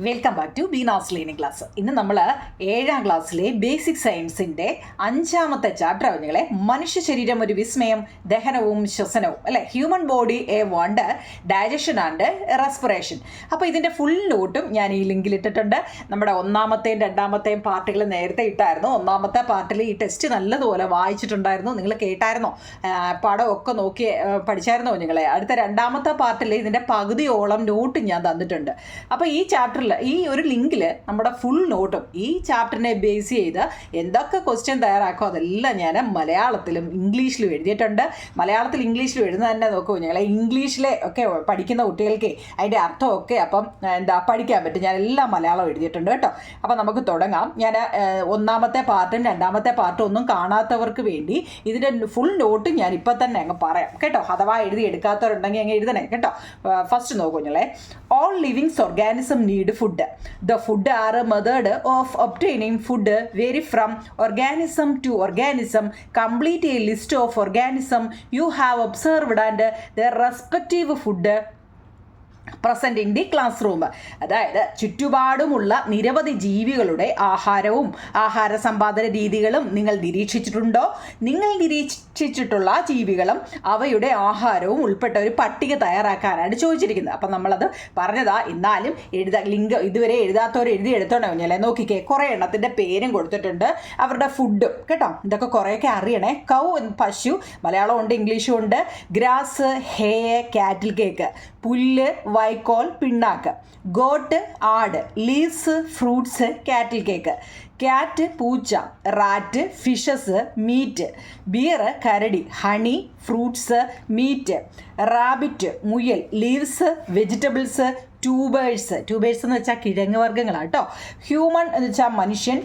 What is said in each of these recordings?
Welcome back to Beena's learning class. ഇന്ന് നമ്മൾ 7ാം ക്ലാസ്സിലെ ബേസിക് സയൻസിൻ്റെ 5ാമത്തെ ചാപ്റ്റർ കുഞ്ഞുങ്ങളെ മനുഷ്യ ശരീരം ഒരു വിസ്മയം, ദഹനവും ശ്വസനവും അല്ലെ, human body A wonder, digestion and respiration. അപ്പോൾ ഇതിൻ്റെ ഫുൾ നോട്ടും ഞാൻ ഈ ലിങ്കിൽ ഇട്ടിട്ടുണ്ട്. നമ്മുടെ 1ാമത്തെയും 2ാമത്തെയും പാർട്ടുകൾ നേരത്തെ ഇട്ടായിരുന്നു. 1ാമത്തെ പാർട്ടിൽ ഈ ടെസ്റ്റ് നല്ലതുപോലെ വായിച്ചിട്ടുണ്ടായിരുന്നു. നിങ്ങൾ കേട്ടായിരുന്നോ? പടമൊക്കെ നോക്കി പഠിച്ചായിരുന്നോ കുഞ്ഞുങ്ങളെ? അടുത്ത 2ാമത്തെ പാർട്ടിൽ ഇതിൻ്റെ പകുതിയോളം നോട്ട് ഞാൻ തന്നിട്ടുണ്ട്. അപ്പോൾ ഈ ചാപ്റ്ററിൽ ഈ ഒരു ലിങ്കിൽ നമ്മുടെ ഫുൾ നോട്ടും ഈ ചാപ്റ്ററിനെ ബേസ് ചെയ്ത് എന്തൊക്കെ ക്വസ്റ്റ്യൻ തയ്യാറാക്കോ അതെല്ലാം ഞാൻ മലയാളത്തിലും ഇംഗ്ലീഷിലും എഴുതിയിട്ടുണ്ട്. മലയാളത്തിൽ ഇംഗ്ലീഷിലും എഴുതുന്നത് തന്നെ നോക്കൂ ഞങ്ങളെ, ഇംഗ്ലീഷിലെ ഒക്കെ പഠിക്കുന്ന കുട്ടികൾക്ക് അതിൻ്റെ അർത്ഥമൊക്കെ അപ്പം പഠിക്കാൻ പറ്റും. ഞാൻ എല്ലാം മലയാളം എഴുതിയിട്ടുണ്ട് കേട്ടോ. അപ്പം നമുക്ക് തുടങ്ങാം. ഞാൻ 1ാമത്തെ പാർട്ടും 2ാമത്തെ പാർട്ടും ഒന്നും കാണാത്തവർക്ക് വേണ്ടി ഇതിൻ്റെ ഫുൾ നോട്ട് ഞാൻ ഇപ്പം തന്നെ അങ്ങ് പറയാം കേട്ടോ. അഥവാ എഴുതി എടുക്കാത്തവരുണ്ടെങ്കിൽ അങ്ങ് എഴുതണേ കേട്ടോ. ഫസ്റ്റ് നോക്കൂ ഞങ്ങളെ, all living organism need food. The food are a method of obtaining food vary from organism to organism. Complete a list of organism you have observed and their respective food present in the class room. അതായത് ചുറ്റുപാടുമുള്ള നിരവധി ജീവികളുടെ ആഹാരവും ആഹാര സമ്പാദന രീതികളും നിങ്ങൾ നിരീക്ഷിച്ചിട്ടുണ്ടോ? നിങ്ങൾ നിരീക്ഷിച്ചിട്ടുള്ള ജീവികളും അവയുടെ ആഹാരവും ഉൾപ്പെട്ട ഒരു പട്ടിക തയ്യാറാക്കാനാണ് ചോദിച്ചിരിക്കുന്നത്. അപ്പം നമ്മളത് പറഞ്ഞതാ. എന്നാലും ലിങ്ക് ഇതുവരെ എഴുതാത്തവർ എഴുതി എടുത്തോണ്ടോ കുഞ്ഞല്ലേ? നോക്കിക്കേ, കുറേ എണ്ണത്തിൻ്റെ പേരും കൊടുത്തിട്ടുണ്ട്, അവരുടെ ഫുഡും കേട്ടോ. ഇതൊക്കെ കുറേയൊക്കെ അറിയണേ. കൗ പശു, മലയാളം ഉണ്ട് ഇംഗ്ലീഷും ഉണ്ട്. ഗ്രാസ്, ഹേ, കാറ്റിൽ കേക്ക്, പുല്ല്, വൈക്കോൽ, പിണ്ണാക്ക്. ഗോട്ട്, ആട്. Leaves, fruits, cattle cake. Cat, പൂച്ച. Rat, fishes, meat. ബിയർ, കരടി. Honey, fruits, meat. റാബിറ്റ്, മുയൽ. Leaves, vegetables. ട്യൂബേഴ്സ് എന്ന് വെച്ചാൽ കിഴങ്ങ് വർഗ്ഗങ്ങളാണ് കേട്ടോ. ഹ്യൂമൻ എന്ന് വെച്ചാൽ മനുഷ്യൻ.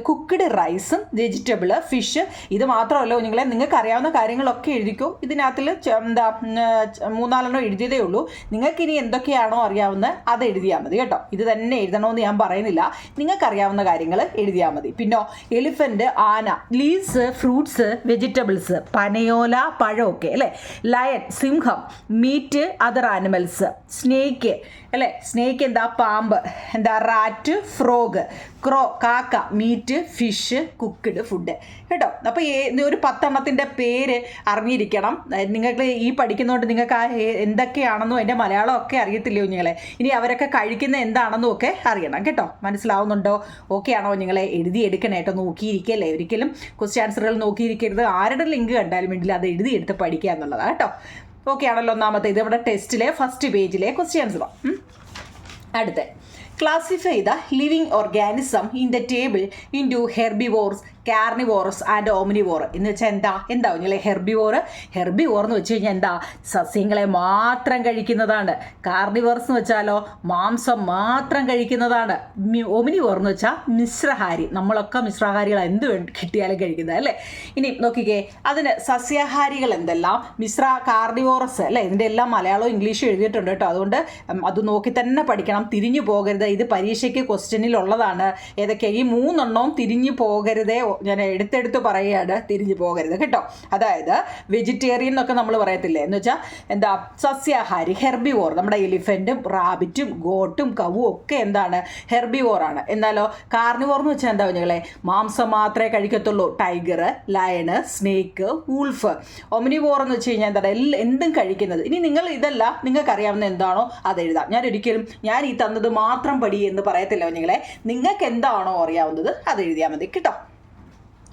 കുക്ക്ഡ് റൈസും വെജിറ്റബിള്, ഫിഷ്. ഇത് മാത്രമല്ല നിങ്ങളെ, നിങ്ങൾക്ക് അറിയാവുന്ന കാര്യങ്ങളൊക്കെ എഴുതിക്കോ. ഇതിനകത്തിൽ 3-4 എഴുതിയതേ ഉള്ളൂ. നിങ്ങൾക്കിനി എന്തൊക്കെയാണോ അറിയാവുന്നത് അത് എഴുതിയാൽ മതി കേട്ടോ. ഇത് തന്നെ എഴുതണമെന്ന് ഞാൻ പറയുന്നില്ല, നിങ്ങൾക്കറിയാവുന്ന കാര്യങ്ങൾ എഴുതിയാൽ മതി. പിന്നെ എലിഫൻറ്റ്, ആന. Leaves, fruits, vegetables. പനയോല, പഴമൊക്കെ അല്ലേ. ലയൺ, സിംഹം. Meat, other animals. സ്നേക്ക് അല്ലേ, സ്നേക്ക് എന്താ? പാമ്പ്. എന്താ? Rat, frog. ക്രോ, കാക്ക. മീറ്റ്, ഫിഷ്, കുക്ക്ഡ് ഫുഡ് കേട്ടോ. അപ്പോൾ ഒരു 10 എണ്ണത്തിൻ്റെ പേര് അറിഞ്ഞിരിക്കണം. നിങ്ങൾക്ക് ഈ പഠിക്കുന്നതുകൊണ്ട് നിങ്ങൾക്ക് എന്തൊക്കെയാണെന്നും അതിൻ്റെ മലയാളമൊക്കെ അറിയത്തില്ലയോ നിങ്ങളെ? ഇനി അവരൊക്കെ കഴിക്കുന്ന എന്താണെന്നും ഒക്കെ അറിയണം കേട്ടോ. മനസ്സിലാവുന്നുണ്ടോ? ഓക്കെ ആണോ? നിങ്ങളെ എഴുതിയെടുക്കണേ കേട്ടോ. നോക്കിയിരിക്കല്ലേ, ഒരിക്കലും ക്വസ്റ്റ്യൻ ആൻസറുകൾ നോക്കിയിരിക്കരുത്. ആരുടെ ലിങ്ക് കണ്ടാലും വേണ്ടില്ല, അത് എഴുതിയെടുത്ത് പഠിക്കുക എന്നുള്ളതാണ് കേട്ടോ. ഓക്കെ ആണല്ലോ? ഒന്നാമത്തെ ഇത് നമ്മുടെ ടെസ്റ്റിലെ ഫസ്റ്റ് പേജിലെ ക്വസ്റ്റ്യൻ ആൻസർ. അടുത്ത, classify the living organism in the table into herbivores, carnivorous and omnivore. എന്ന് വെച്ചാൽ എന്താ കുഞ്ഞില്ലേ? ഹെർബിവോർ എന്ന് വെച്ച് കഴിഞ്ഞാൽ എന്താ? സസ്യങ്ങളെ മാത്രം കഴിക്കുന്നതാണ്. കാർണിവോറസ് എന്ന് വെച്ചാലോ മാംസം മാത്രം കഴിക്കുന്നതാണ്. ഓമിനിവോർ എന്ന് വെച്ചാൽ മിശ്രഹാരി. നമ്മളൊക്കെ മിശ്രഹാരികൾ എന്ത് കിട്ടിയാലും കഴിക്കുന്നത് അല്ലേ. ഇനി നോക്കിക്കേ, അതിന് സസ്യാഹാരികൾ എന്തെല്ലാം? കാർണിവോറസ് അല്ലേ. ഇതിൻ്റെ എല്ലാം മലയാളവും ഇംഗ്ലീഷും എഴുതിയിട്ടുണ്ട് കേട്ടോ. അതുകൊണ്ട് അത് നോക്കി തന്നെ പഠിക്കണം, തിരിഞ്ഞു പോകരുത്. ഇത് പരീക്ഷയ്ക്ക് ക്വസ്റ്റ്യനിലുള്ളതാണ്. ഏതൊക്കെ? ഈ 3 എണ്ണവും തിരിഞ്ഞു പോകരുതേ. ഞാൻ എടുത്തെടുത്ത് പറയുകയാണ്, തിരിഞ്ഞു പോകരുത് കേട്ടോ. അതായത് വെജിറ്റേറിയൻ എന്നൊക്കെ നമ്മൾ പറയത്തില്ലേ, എന്ന് വെച്ചാൽ എന്താ? സസ്യാഹാരി, ഹെർബിവോർ. നമ്മുടെ എലിഫൻറ്റും റാബിറ്റും ഗോട്ടും കവും ഒക്കെ എന്താണ്? ഹെർബിവോറാണ്. എന്നാലോ കാർണിവോർ എന്ന് വെച്ചാൽ എന്താ കുഞ്ഞുങ്ങളെ? മാംസം മാത്രമേ കഴിക്കത്തുള്ളൂ. Tiger, lion, snake, wolf. Omnivore എന്ന് വെച്ച് കഴിഞ്ഞാൽ എന്താണ്? എന്തും കഴിക്കുന്നത്. ഇനി നിങ്ങൾ ഇതെല്ലാം നിങ്ങൾക്കറിയാവുന്ന എന്താണോ അത് എഴുതാം. ഞാൻ ഈ തന്നത് മാത്രം പടി എന്ന് പറയത്തില്ല കുഞ്ഞുങ്ങളെ. നിങ്ങൾക്ക് എന്താണോ അറിയാവുന്നത് അത് എഴുതിയാൽ മതി കേട്ടോ.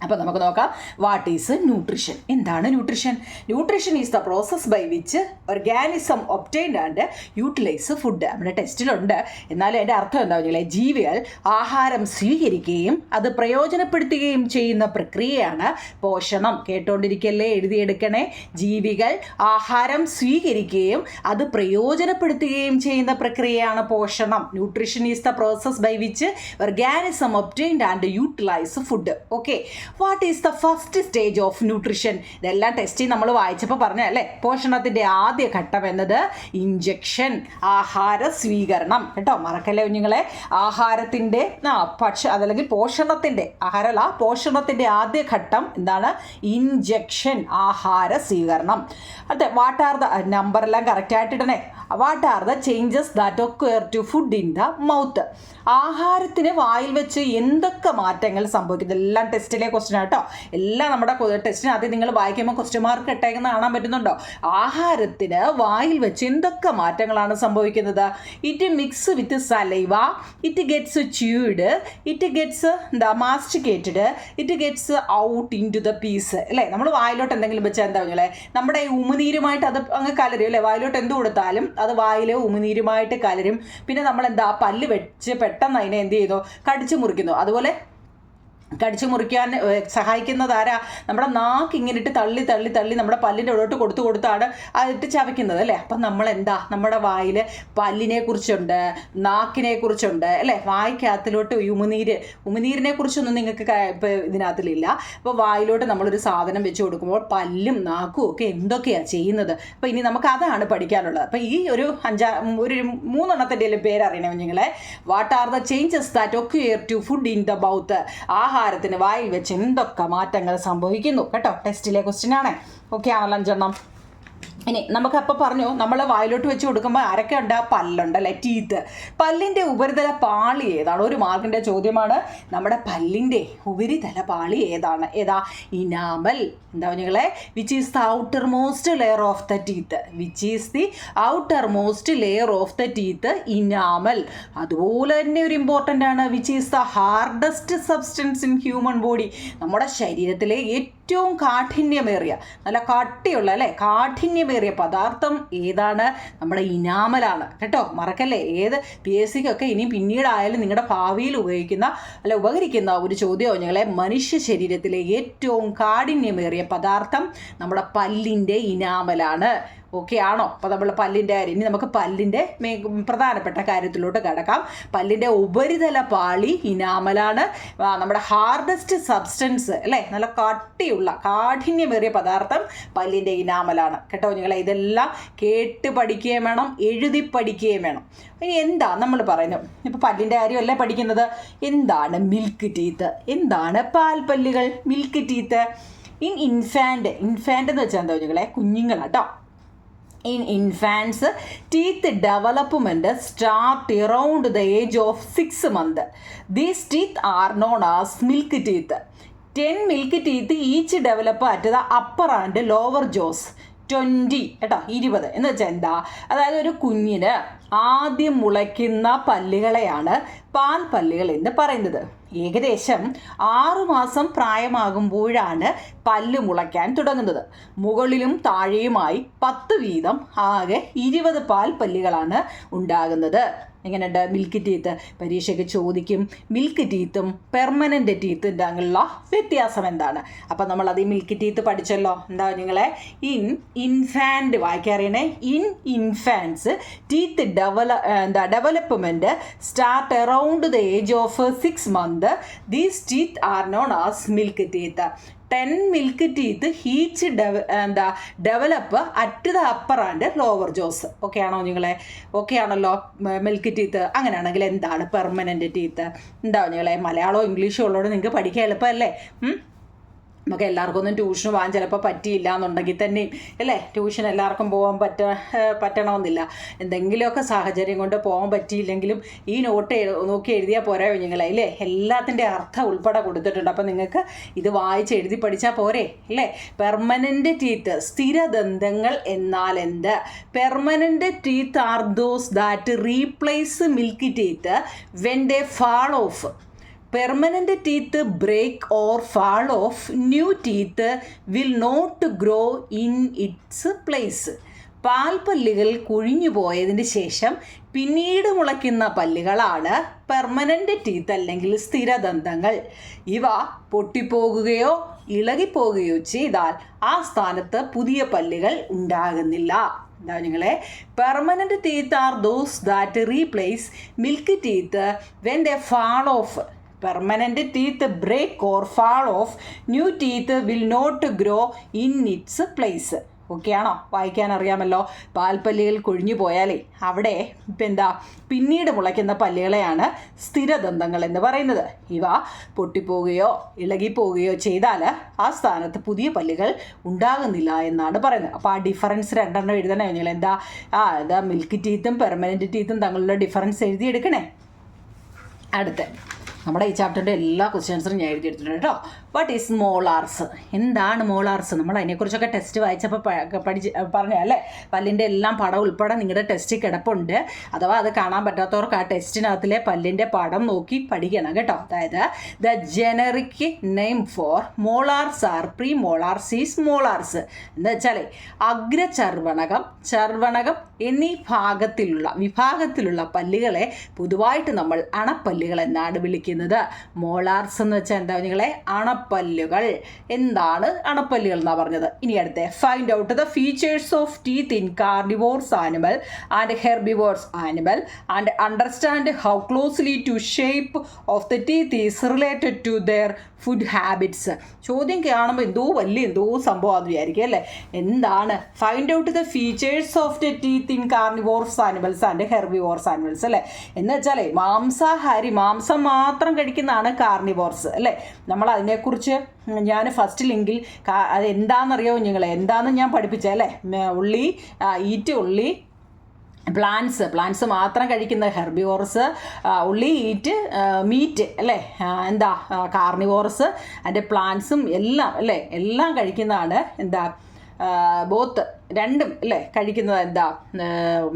അപ്പോൾ നമുക്ക് നോക്കാം. What is nutrition? എന്താണ് nutrition? Nutrition is the process by which organism obtained and utilise food. നമ്മുടെ ടെസ്റ്റിലുണ്ട്. എന്നാലും അതിൻ്റെ അർത്ഥം എന്താ കുഞ്ഞുങ്ങളെ? ജീവികൾ ആഹാരം സ്വീകരിക്കുകയും അത് പ്രയോജനപ്പെടുത്തുകയും ചെയ്യുന്ന പ്രക്രിയയാണ് പോഷണം. കേട്ടോണ്ടിരിക്കല്ലേ, എഴുതിയെടുക്കണേ. ജീവികൾ ആഹാരം സ്വീകരിക്കുകയും അത് പ്രയോജനപ്പെടുത്തുകയും ചെയ്യുന്ന പ്രക്രിയയാണ് പോഷണം. Nutrition is the process by which organism obtained and utilise food. Okay, what is the first stage of nutrition? ഇതെല്ലാം ടെസ്റ്റിൽ നമ്മൾ വായിച്ചപ്പോൾ പറഞ്ഞല്ലേ. പോഷണത്തിൻ്റെ ആദ്യ ഘട്ടം എന്നത് ഇഞ്ചക്ഷൻ, ആഹാര സ്വീകരണം കേട്ടോ. മറക്കല്ലേ കുഞ്ഞുങ്ങളെ? ആഹാരത്തിൻ്റെ അതല്ലെങ്കിൽ പോഷണത്തിൻ്റെ ആദ്യ ഘട്ടം എന്താണ്? ഇഞ്ചക്ഷൻ, ആഹാര സ്വീകരണം. അതെ, വാട്ട് ആർ ദ നമ്പറെല്ലാം കറക്റ്റായിട്ട് ഇടണേ. What are the changes that occur to food in the mouth? ആഹാരത്തിന് വായിൽ വെച്ച് എന്തൊക്കെ മാറ്റങ്ങൾ സംഭവിക്കുന്നത്? എല്ലാം ടെസ്റ്റിലെ ക്വസ്റ്റ്യൻ ആട്ടോ. എല്ലാം നമ്മുടെ ടെസ്റ്റിനകത്ത് നിങ്ങൾ വായിക്കുമ്പോൾ ക്വസ്റ്റ്യൻ മാർക്ക് ഇട്ടേക്കുന്ന കാണാൻ പറ്റുന്നുണ്ടോ? ആഹാരത്തിന് വായിൽ വെച്ച് എന്തൊക്കെ മാറ്റങ്ങളാണ് സംഭവിക്കുന്നത്? It mix with saliva, it gets chewed, it gets masticated, it gets out into the piece. അല്ലേ, നമ്മൾ വായിലോട്ട് എന്തെങ്കിലും വെച്ചാൽ എന്താ പറഞ്ഞാൽ നമ്മുടെ ഈ ഉമിനീരുമായിട്ട് അത് അങ്ങ് കലരും. അല്ലേ, വായിലോട്ട് എന്ത് കൊടുത്താലും അത് വായിലെ ഉമിനീരുമായിട്ട് കലരും. പിന്നെ നമ്മൾ എന്താ പല്ല് വെച്ച് പെട്ടെന്ന് അതിനെ എന്ത് ചെയ്തു കടിച്ചു മുറിക്കുന്നു. അതുപോലെ കടിച്ചു മുറിക്കാൻ സഹായിക്കുന്നത് ആരാ? നമ്മുടെ നാക്ക് ഇങ്ങനെ ഇട്ട് തള്ളി തള്ളി തള്ളി നമ്മുടെ പല്ലിൻ്റെ ഉള്ളോട്ട് കൊടുത്താണ് അതിട്ട് ചവയ്ക്കുന്നത്. അല്ലേ, അപ്പം നമ്മൾ എന്താ നമ്മുടെ വായിൽ പല്ലിനെ കുറിച്ചുണ്ട്, നാക്കിനെ കുറിച്ചുണ്ട്. അല്ലേ, വായ്ക്കകത്തിലോട്ട് ഉമിനീരിനെ കുറിച്ചൊന്നും നിങ്ങൾക്ക് ഇപ്പോൾ ഇതിനകത്തിലില്ല. അപ്പോൾ വായിലോട്ട് നമ്മളൊരു സാധനം വെച്ച് കൊടുക്കുമ്പോൾ പല്ലും നാക്കും ഒക്കെ എന്തൊക്കെയാണ് ചെയ്യുന്നത്? അപ്പോൾ ഇനി നമുക്ക് അതാണ് പഠിക്കാനുള്ളത്. അപ്പോൾ ഈ ഒരു 3 പേരറിയണം നിങ്ങളെ. What are the changes that occur to food in the mouth? ആഹാരത്തിന് വായിൽ വെച്ച് എന്തൊക്കെ മാറ്റങ്ങൾ സംഭവിക്കുന്നു കേട്ടോ. ടെസ്റ്റിലെ ക്വസ്റ്റ്യൻ ആണ്. ഓക്കെ ആണല്ലോ 5 ഇനി നമുക്കപ്പോൾ പറഞ്ഞു നമ്മൾ വായിലോട്ട് വെച്ച് കൊടുക്കുമ്പോൾ ആരൊക്കെ ഉണ്ട്? പല്ലുണ്ട് അല്ലേ, ടീത്ത്. പല്ലിൻ്റെ ഉപരിതല പാളി ഏതാണ്? 1 മാർക്കിൻ്റെ ചോദ്യമാണ്. നമ്മുടെ പല്ലിൻ്റെ ഉപരിതല പാളി ഏതാണ്? ഏതാ? ഇനാമൽ. എന്താ നിങ്ങളെ? Which is the outer most layer of the teeth? Which is the outer most layer of the teeth? Enamel. അതുപോലെ തന്നെ ഒരു ഇമ്പോർട്ടൻ്റ് ആണ്. Which is the hardest substance in human body? നമ്മുടെ ശരീരത്തിലെ ഏറ്റവും കാഠിന്യമേറിയ, നല്ല കട്ടിയുള്ള അല്ലേ, കാഠിന്യമേറിയ പദാർത്ഥം ഏതാണ്? നമ്മുടെ ഇനാമലാണ് കേട്ടോ. മറക്കല്ലേ. ഏത് PSC ക്കൊക്കെ ഇനി പിന്നീടായാലും നിങ്ങളുടെ ഭാവിയിൽ ഉപകരിക്കുന്ന ഒരു ചോദ്യമോ ഞങ്ങളെ, മനുഷ്യ ശരീരത്തിലെ ഏറ്റവും കാഠിന്യമേറിയ പദാർത്ഥം നമ്മുടെ പല്ലിൻ്റെ ഇനാമലാണ്. ഓക്കെ ആണോ? അപ്പോൾ നമ്മൾ പല്ലിൻ്റെ കാര്യം, ഇനി നമുക്ക് പല്ലിൻ്റെ പ്രധാനപ്പെട്ട കാര്യത്തിലോട്ട് കിടക്കാം. പല്ലിൻ്റെ ഉപരിതല പാളി ഇനാമലാണ്. നമ്മുടെ ഹാർഡസ്റ്റ് സബ്സ്റ്റൻസ് അല്ലേ, നല്ല കട്ടിയുള്ള കാഠിന്യമേറിയ പദാർത്ഥം പല്ലിൻ്റെ ഇനാമലാണ് കേട്ടോ. നിങ്ങളെ ഇതെല്ലാം കേട്ട് പഠിക്കുകയും വേണം, എഴുതി പഠിക്കുകയും വേണം. ഇനി എന്താ നമ്മൾ പറയുന്നത്? ഇപ്പോൾ പല്ലിൻ്റെ കാര്യമല്ലേ പഠിക്കുന്നത്. എന്താണ് മിൽക്ക് ടീത്ത്? എന്താണ് പാൽപ്പല്ലുകൾ? മിൽക്ക് ടീത്ത് ഇൻഫാൻ്റ് എന്ന് വെച്ചാൽ എന്താ നിങ്ങളെ? കുഞ്ഞുങ്ങളാട്ടോ. In infants, teeth development start around the age of 6 months. These teeth are known as milk teeth. 10 milk teeth each develop at the upper and lower jaws. 20 കേട്ടോ, 20 എന്ന് വെച്ചാൽ എന്താ? അതായത് ഒരു കുഞ്ഞിന് ആദ്യം മുളയ്ക്കുന്ന പല്ലുകളെയാണ് പാൽപ്പല്ലുകൾ എന്ന് പറയുന്നത്. ഏകദേശം 6 മാസം പ്രായമാകുമ്പോഴാണ് പല്ല് മുളയ്ക്കാൻ തുടങ്ങുന്നത്. മുകളിലും താഴെയുമായി 10 വീതം ആകെ 20 പാൽപ്പല്ലുകളാണ് ഉണ്ടാകുന്നത്. എങ്ങനെയുണ്ട് മിൽക്ക് ടീത്ത്? പരീക്ഷയ്ക്ക് ചോദിക്കും. മിൽക്ക് ടീത്തും പെർമനൻ്റ് ടീത്തും തമ്മിലുള്ള വ്യത്യാസം എന്താണ്? അപ്പം നമ്മളത് ഈ മിൽക്ക് ടീത്ത് പഠിച്ചല്ലോ. എന്താ നിങ്ങളെ? ഇൻഫാൻറ്റ് വായിക്കാറിയണേ. Infants teeth development start around the age of 6 months. These teeth are known as milk teeth. 10 milk teeth each develop at the upper and lower jaws. Okay ആണോ നിങ്ങളെ? ഓക്കെ ആണല്ലോ. Milk teeth അങ്ങനെയാണെങ്കിൽ എന്താണ് permanent teeth? എന്താ നിങ്ങളെ? മലയാളമോ ഇംഗ്ലീഷോ ഉള്ളതോട് നിങ്ങൾക്ക് പഠിക്കാൻ എളുപ്പമല്ലേ? നമുക്ക് എല്ലാവർക്കും ഒന്നും ട്യൂഷന് പോകാൻ ചിലപ്പോൾ പറ്റിയില്ല എന്നുണ്ടെങ്കിൽ തന്നെയും അല്ലേ, ട്യൂഷൻ എല്ലാവർക്കും പോകാൻ പറ്റണമെന്നില്ല. എന്തെങ്കിലുമൊക്കെ സാഹചര്യം കൊണ്ട് പോകാൻ പറ്റിയില്ലെങ്കിലും ഈ നോട്ട് നോക്കി എഴുതിയാൽ പോരാ നിങ്ങളെ അല്ലേ? എല്ലാത്തിൻ്റെ അർത്ഥം ഉൾപ്പെടെ കൊടുത്തിട്ടുണ്ട്. അപ്പം നിങ്ങൾക്ക് ഇത് വായിച്ച് എഴുതി പഠിച്ചാൽ പോരെ അല്ലേ? പെർമനൻ്റ് ടീത്ത്, സ്ഥിരദന്തങ്ങൾ എന്നാൽ എന്ത്? Permanent teeth are those that replace milk teeth when they fall of. Permanent teeth break or fall off. New teeth will not grow in its place. പാൽപ്പല്ലുകൾ കുഴിഞ്ഞു പോയതിന് ശേഷം പിന്നീട് മുളയ്ക്കുന്ന പല്ലുകളാണ് പെർമനൻ്റ് ടീത്ത് അല്ലെങ്കിൽ സ്ഥിരദന്തങ്ങൾ. ഇവ പൊട്ടിപ്പോകുകയോ ഇളകിപ്പോകുകയോ ചെയ്താൽ ആ സ്ഥാനത്ത് പുതിയ പല്ലുകൾ ഉണ്ടാകുന്നില്ല. എന്താ നിങ്ങളെ? Permanent teeth are those that replace milk teeth when they fall of. Permanent teeth break or fall off. New teeth will not grow in its place. ഓക്കെയാണോ? വായിക്കാൻ അറിയാമല്ലോ. പാൽപ്പല്ലുകൾ കൊഴിഞ്ഞു പോയാലേ അവിടെ പിന്നീട് മുളയ്ക്കുന്ന പല്ലുകളെയാണ് സ്ഥിരദന്തങ്ങൾ എന്ന് പറയുന്നത്. ഇവ പൊട്ടിപ്പോവുകയോ ഇളകിപ്പോവുകയോ ചെയ്താൽ ആ സ്ഥാനത്ത് പുതിയ പല്ലുകൾ ഉണ്ടാകുന്നില്ല എന്നാണ് പറയുന്നത്. അപ്പോൾ ആ ഡിഫറൻസ് രണ്ടെണ്ണം എഴുതണേ നിങ്ങൾ. എന്താ മിൽക്ക് ടീത്തും പെർമനൻറ്റ് ടീത്തും തമ്മിലുള്ള ഡിഫറൻസ് എഴുതിയെടുക്കണേ. അടുത്ത നമ്മുടെ ഈ ചാപ്റ്ററിൻ്റെ എല്ലാ ക്വസ്റ്റ്യൻസും ഞാൻ എഴുതിയെടുത്തിട്ടുണ്ട് കേട്ടോ. What is molars? എന്താണ് മോളാർസ്? നമ്മൾ അതിനെക്കുറിച്ചൊക്കെ ടെസ്റ്റ് വായിച്ചപ്പോൾ പറഞ്ഞല്ലേ, പല്ലിൻ്റെ എല്ലാം പടം ഉൾപ്പെടെ നിങ്ങളുടെ ടെസ്റ്റ് കിടപ്പുണ്ട്. അഥവാ അത് കാണാൻ പറ്റാത്തവർക്ക് ആ ടെസ്റ്റിനകത്തിലെ പല്ലിൻ്റെ പടം നോക്കി പഠിക്കണം കേട്ടോ. അതായത് the generic name for molars are premolars is molars. എന്താ വെച്ചാൽ അഗ്രചർവണകം, ചർവണകം എന്നീ വിഭാഗത്തിലുള്ള പല്ലുകളെ പൊതുവായിട്ട് നമ്മൾ അണപ്പല്ലുകൾ എന്നാണ് വിളിക്കുന്നത്. മോളാർസ് എന്ന് വെച്ചാൽ എന്താ നിങ്ങളെ? അണപ്പല്ലുകൾ. എന്താണ് അണപ്പല്ലുകൾ എന്നാണ് പറഞ്ഞത്. ഇനി അടുത്ത find out the features of teeth in carnivores animal and herbivores animal and understand how closely to shape of the teeth is related to their food habits. ചോദ്യം കാണുമ്പോൾ എന്തോ സംഭവം അത് വിചാരിക്കും അല്ലേ. എന്താണ്? Find out the features of the teeth in carnivores animals and herbivores animals അല്ലേ. എന്ന് വെച്ചാലേ മാംസം മാത്രം കഴിക്കുന്നതാണ് കാർണിവോർസ് അല്ലേ. നമ്മൾ അതിനെക്കുറിച്ച് ഞാൻ ഫസ്റ്റ് ലിങ്കിൽ അത് എന്താണെന്നറിയാമോ നിങ്ങൾ? എന്താണെന്ന് ഞാൻ പഠിപ്പിച്ചല്ലേ. ഉള്ളി പ്ലാന്റ്സ് മാത്രം കഴിക്കുന്ന ഹെർബിവോർസ്, ഉള്ളി ഈറ്റ് മീറ്റ് അല്ലേ. കാർണിവോർസ് അതിൻ്റെ പ്ലാന്റ്സും എല്ലാം അല്ലേ, എല്ലാം കഴിക്കുന്നതാണ് ബോത്ത് രണ്ടും അല്ലേ കഴിക്കുന്നത്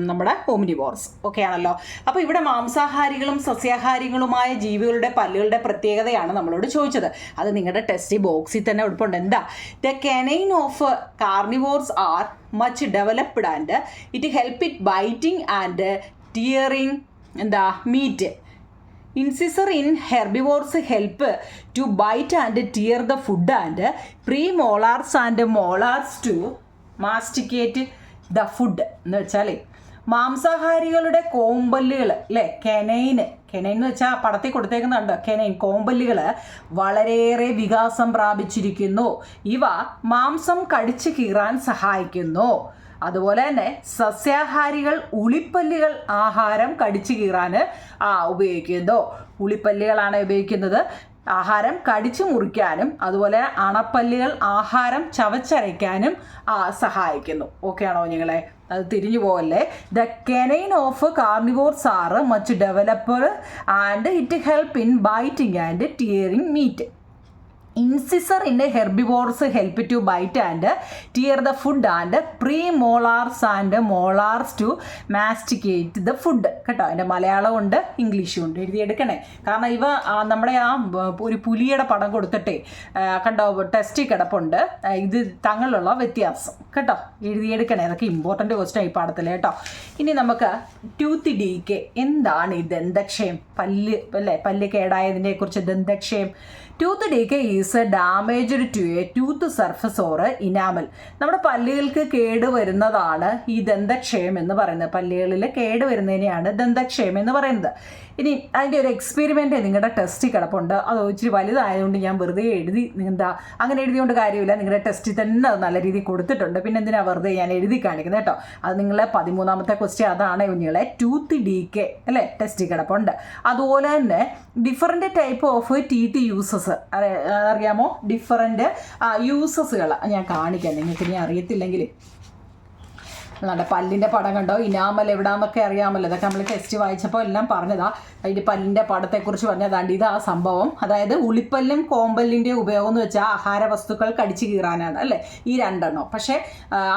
നമ്മുടെ ഓംനിവോർസ്. ഓക്കെ ആണല്ലോ. അപ്പോൾ ഇവിടെ മാംസാഹാരികളും സസ്യാഹാരികളുമായ ജീവികളുടെ പല്ലുകളുടെ പ്രത്യേകതയാണ് നമ്മളോട് ചോദിച്ചത്. അത് നിങ്ങളുടെ ടെസ്റ്റ് ബോക്സിൽ തന്നെ ഉൾപ്പുണ്ട്. The canine of carnivores are much developed and it help it biting and tearing meat. Incisor in herbivores help to bite and tear the food and premolars and molars to masticate the food. എന്ന് വെച്ചാൽ മാംസാഹാരികളുടെ കോമ്പല്ലുകൾ അല്ലേ, canine എന്ന് വെച്ചാൽ പടത്തിൽ കൊടുത്തേക്കുന്നുണ്ടോ, canine കോമ്പല്ലുകൾ വളരെയേറെ വികാസം പ്രാപിച്ചിരിക്കുന്നു. ഇവ മാംസം കടിച്ചു കീറാൻ സഹായിക്കുന്നു. അതുപോലെ തന്നെ സസ്യാഹാരികൾ ഉളിപ്പല്ലുകൾ ആഹാരം കടിച്ചു കീറാൻ ഉപയോഗിക്കുന്നു. ഉളിപ്പല്ലുകളാണ് ഉപയോഗിക്കുന്നത് ആഹാരം കടിച്ചു മുറിക്കാനും. അതുപോലെ അണപ്പല്ലുകൾ ആഹാരം ചവച്ചരയ്ക്കാനും സഹായിക്കുന്നു. ഓക്കെ ആണോ നിങ്ങളെ? അത് തിരിഞ്ഞു പോകല്ലേ. The canine of carnivores are much developed and it help in biting and tearing meat. Incisor in herbivores help to bite and tear the food and premolars and molars to masticate the food. കേട്ടോ, അതിൻ്റെ മലയാളം ഉണ്ട് ഇംഗ്ലീഷും ഉണ്ട്. എഴുതിയെടുക്കണേ. കാരണം ഇവ നമ്മുടെ ഒരു പുലിയുടെ പടം കൊടുത്തിട്ടേ കണ്ടോ ടെസ്റ്റ് കിടപ്പുണ്ട്. ഇത് തങ്ങളുള്ള വ്യത്യാസം കേട്ടോ, എഴുതിയെടുക്കണേ. അതൊക്കെ ഇമ്പോർട്ടൻ്റ് ക്വസ്റ്റ്യൻ ഈ പാഠത്തിൽ കേട്ടോ. ഇനി നമുക്ക് ടൂത്ത് ഡീക്കെ. എന്താണ് ഈ ദന്തക്ഷയം? പല്ല് കേടായതിനെ കുറിച്ച് ദന്തക്ഷയം. Tooth decay is damaged to a tooth surface or enamel. നമ്മുടെ പല്ലുകൾക്ക് കേടുവരുന്നതാണ് ഈ ദന്തക്ഷയം എന്ന് പറയുന്നത്. പല്ലുകളിൽ കേടുവരുന്നതിനെയാണ് ദന്തക്ഷയം എന്ന് പറയുന്നത്. ഇനി അതിൻ്റെ ഒരു എക്സ്പെരിമെൻ്റ് നിങ്ങളുടെ ടെസ്റ്റ് കിടപ്പുണ്ട്. അത് ഇച്ചിരി വലുതായതുകൊണ്ട് ഞാൻ വെറുതെ അങ്ങനെ എഴുതിയോണ്ട് കാര്യമില്ല. നിങ്ങളുടെ ടെസ്റ്റിൽ തന്നെ അത് നല്ല രീതിയിൽ കൊടുത്തിട്ടുണ്ട്. പിന്നെ എന്തിനാണ് വെറുതെ ഞാൻ എഴുതി കാണിക്കുന്നത് കേട്ടോ. അത് നിങ്ങളെ 13ാമത്തെ ക്വസ്റ്റ്യൻ അതാണ് കുഞ്ഞുങ്ങളെ. ടൂത്ത് ഡീക്കെ അല്ലേ ടെസ്റ്റ് കിടപ്പുണ്ട്. അതുപോലെ തന്നെ different type of teeth uses അറിയാമോ? ഡിഫറെൻറ്റ് യൂസസുകൾ ഞാൻ കാണിക്കാം നിങ്ങൾക്ക് ഇനി അറിയത്തില്ലെങ്കിൽ. നല്ല പല്ലിൻ്റെ പടം കണ്ടോ, ഇനാമൽ എവിടാന്നൊക്കെ അറിയാമല്ലോ. ഇതൊക്കെ നമ്മൾ ടെസ്റ്റ് വായിച്ചപ്പോൾ എല്ലാം പറഞ്ഞതാ. അതിൻ്റെ പല്ലിൻ്റെ പടത്തെക്കുറിച്ച് പറഞ്ഞതാണ്ട് ഇത് ആ സംഭവം. അതായത് ഉളിപ്പല്ലും കോമ്പല്ലിൻ്റെ ഉപയോഗം എന്ന് വെച്ചാൽ ആഹാര വസ്തുക്കൾ കടിച്ചു കീറാനാണ് അല്ലേ, ഈ രണ്ടെണ്ണം. പക്ഷേ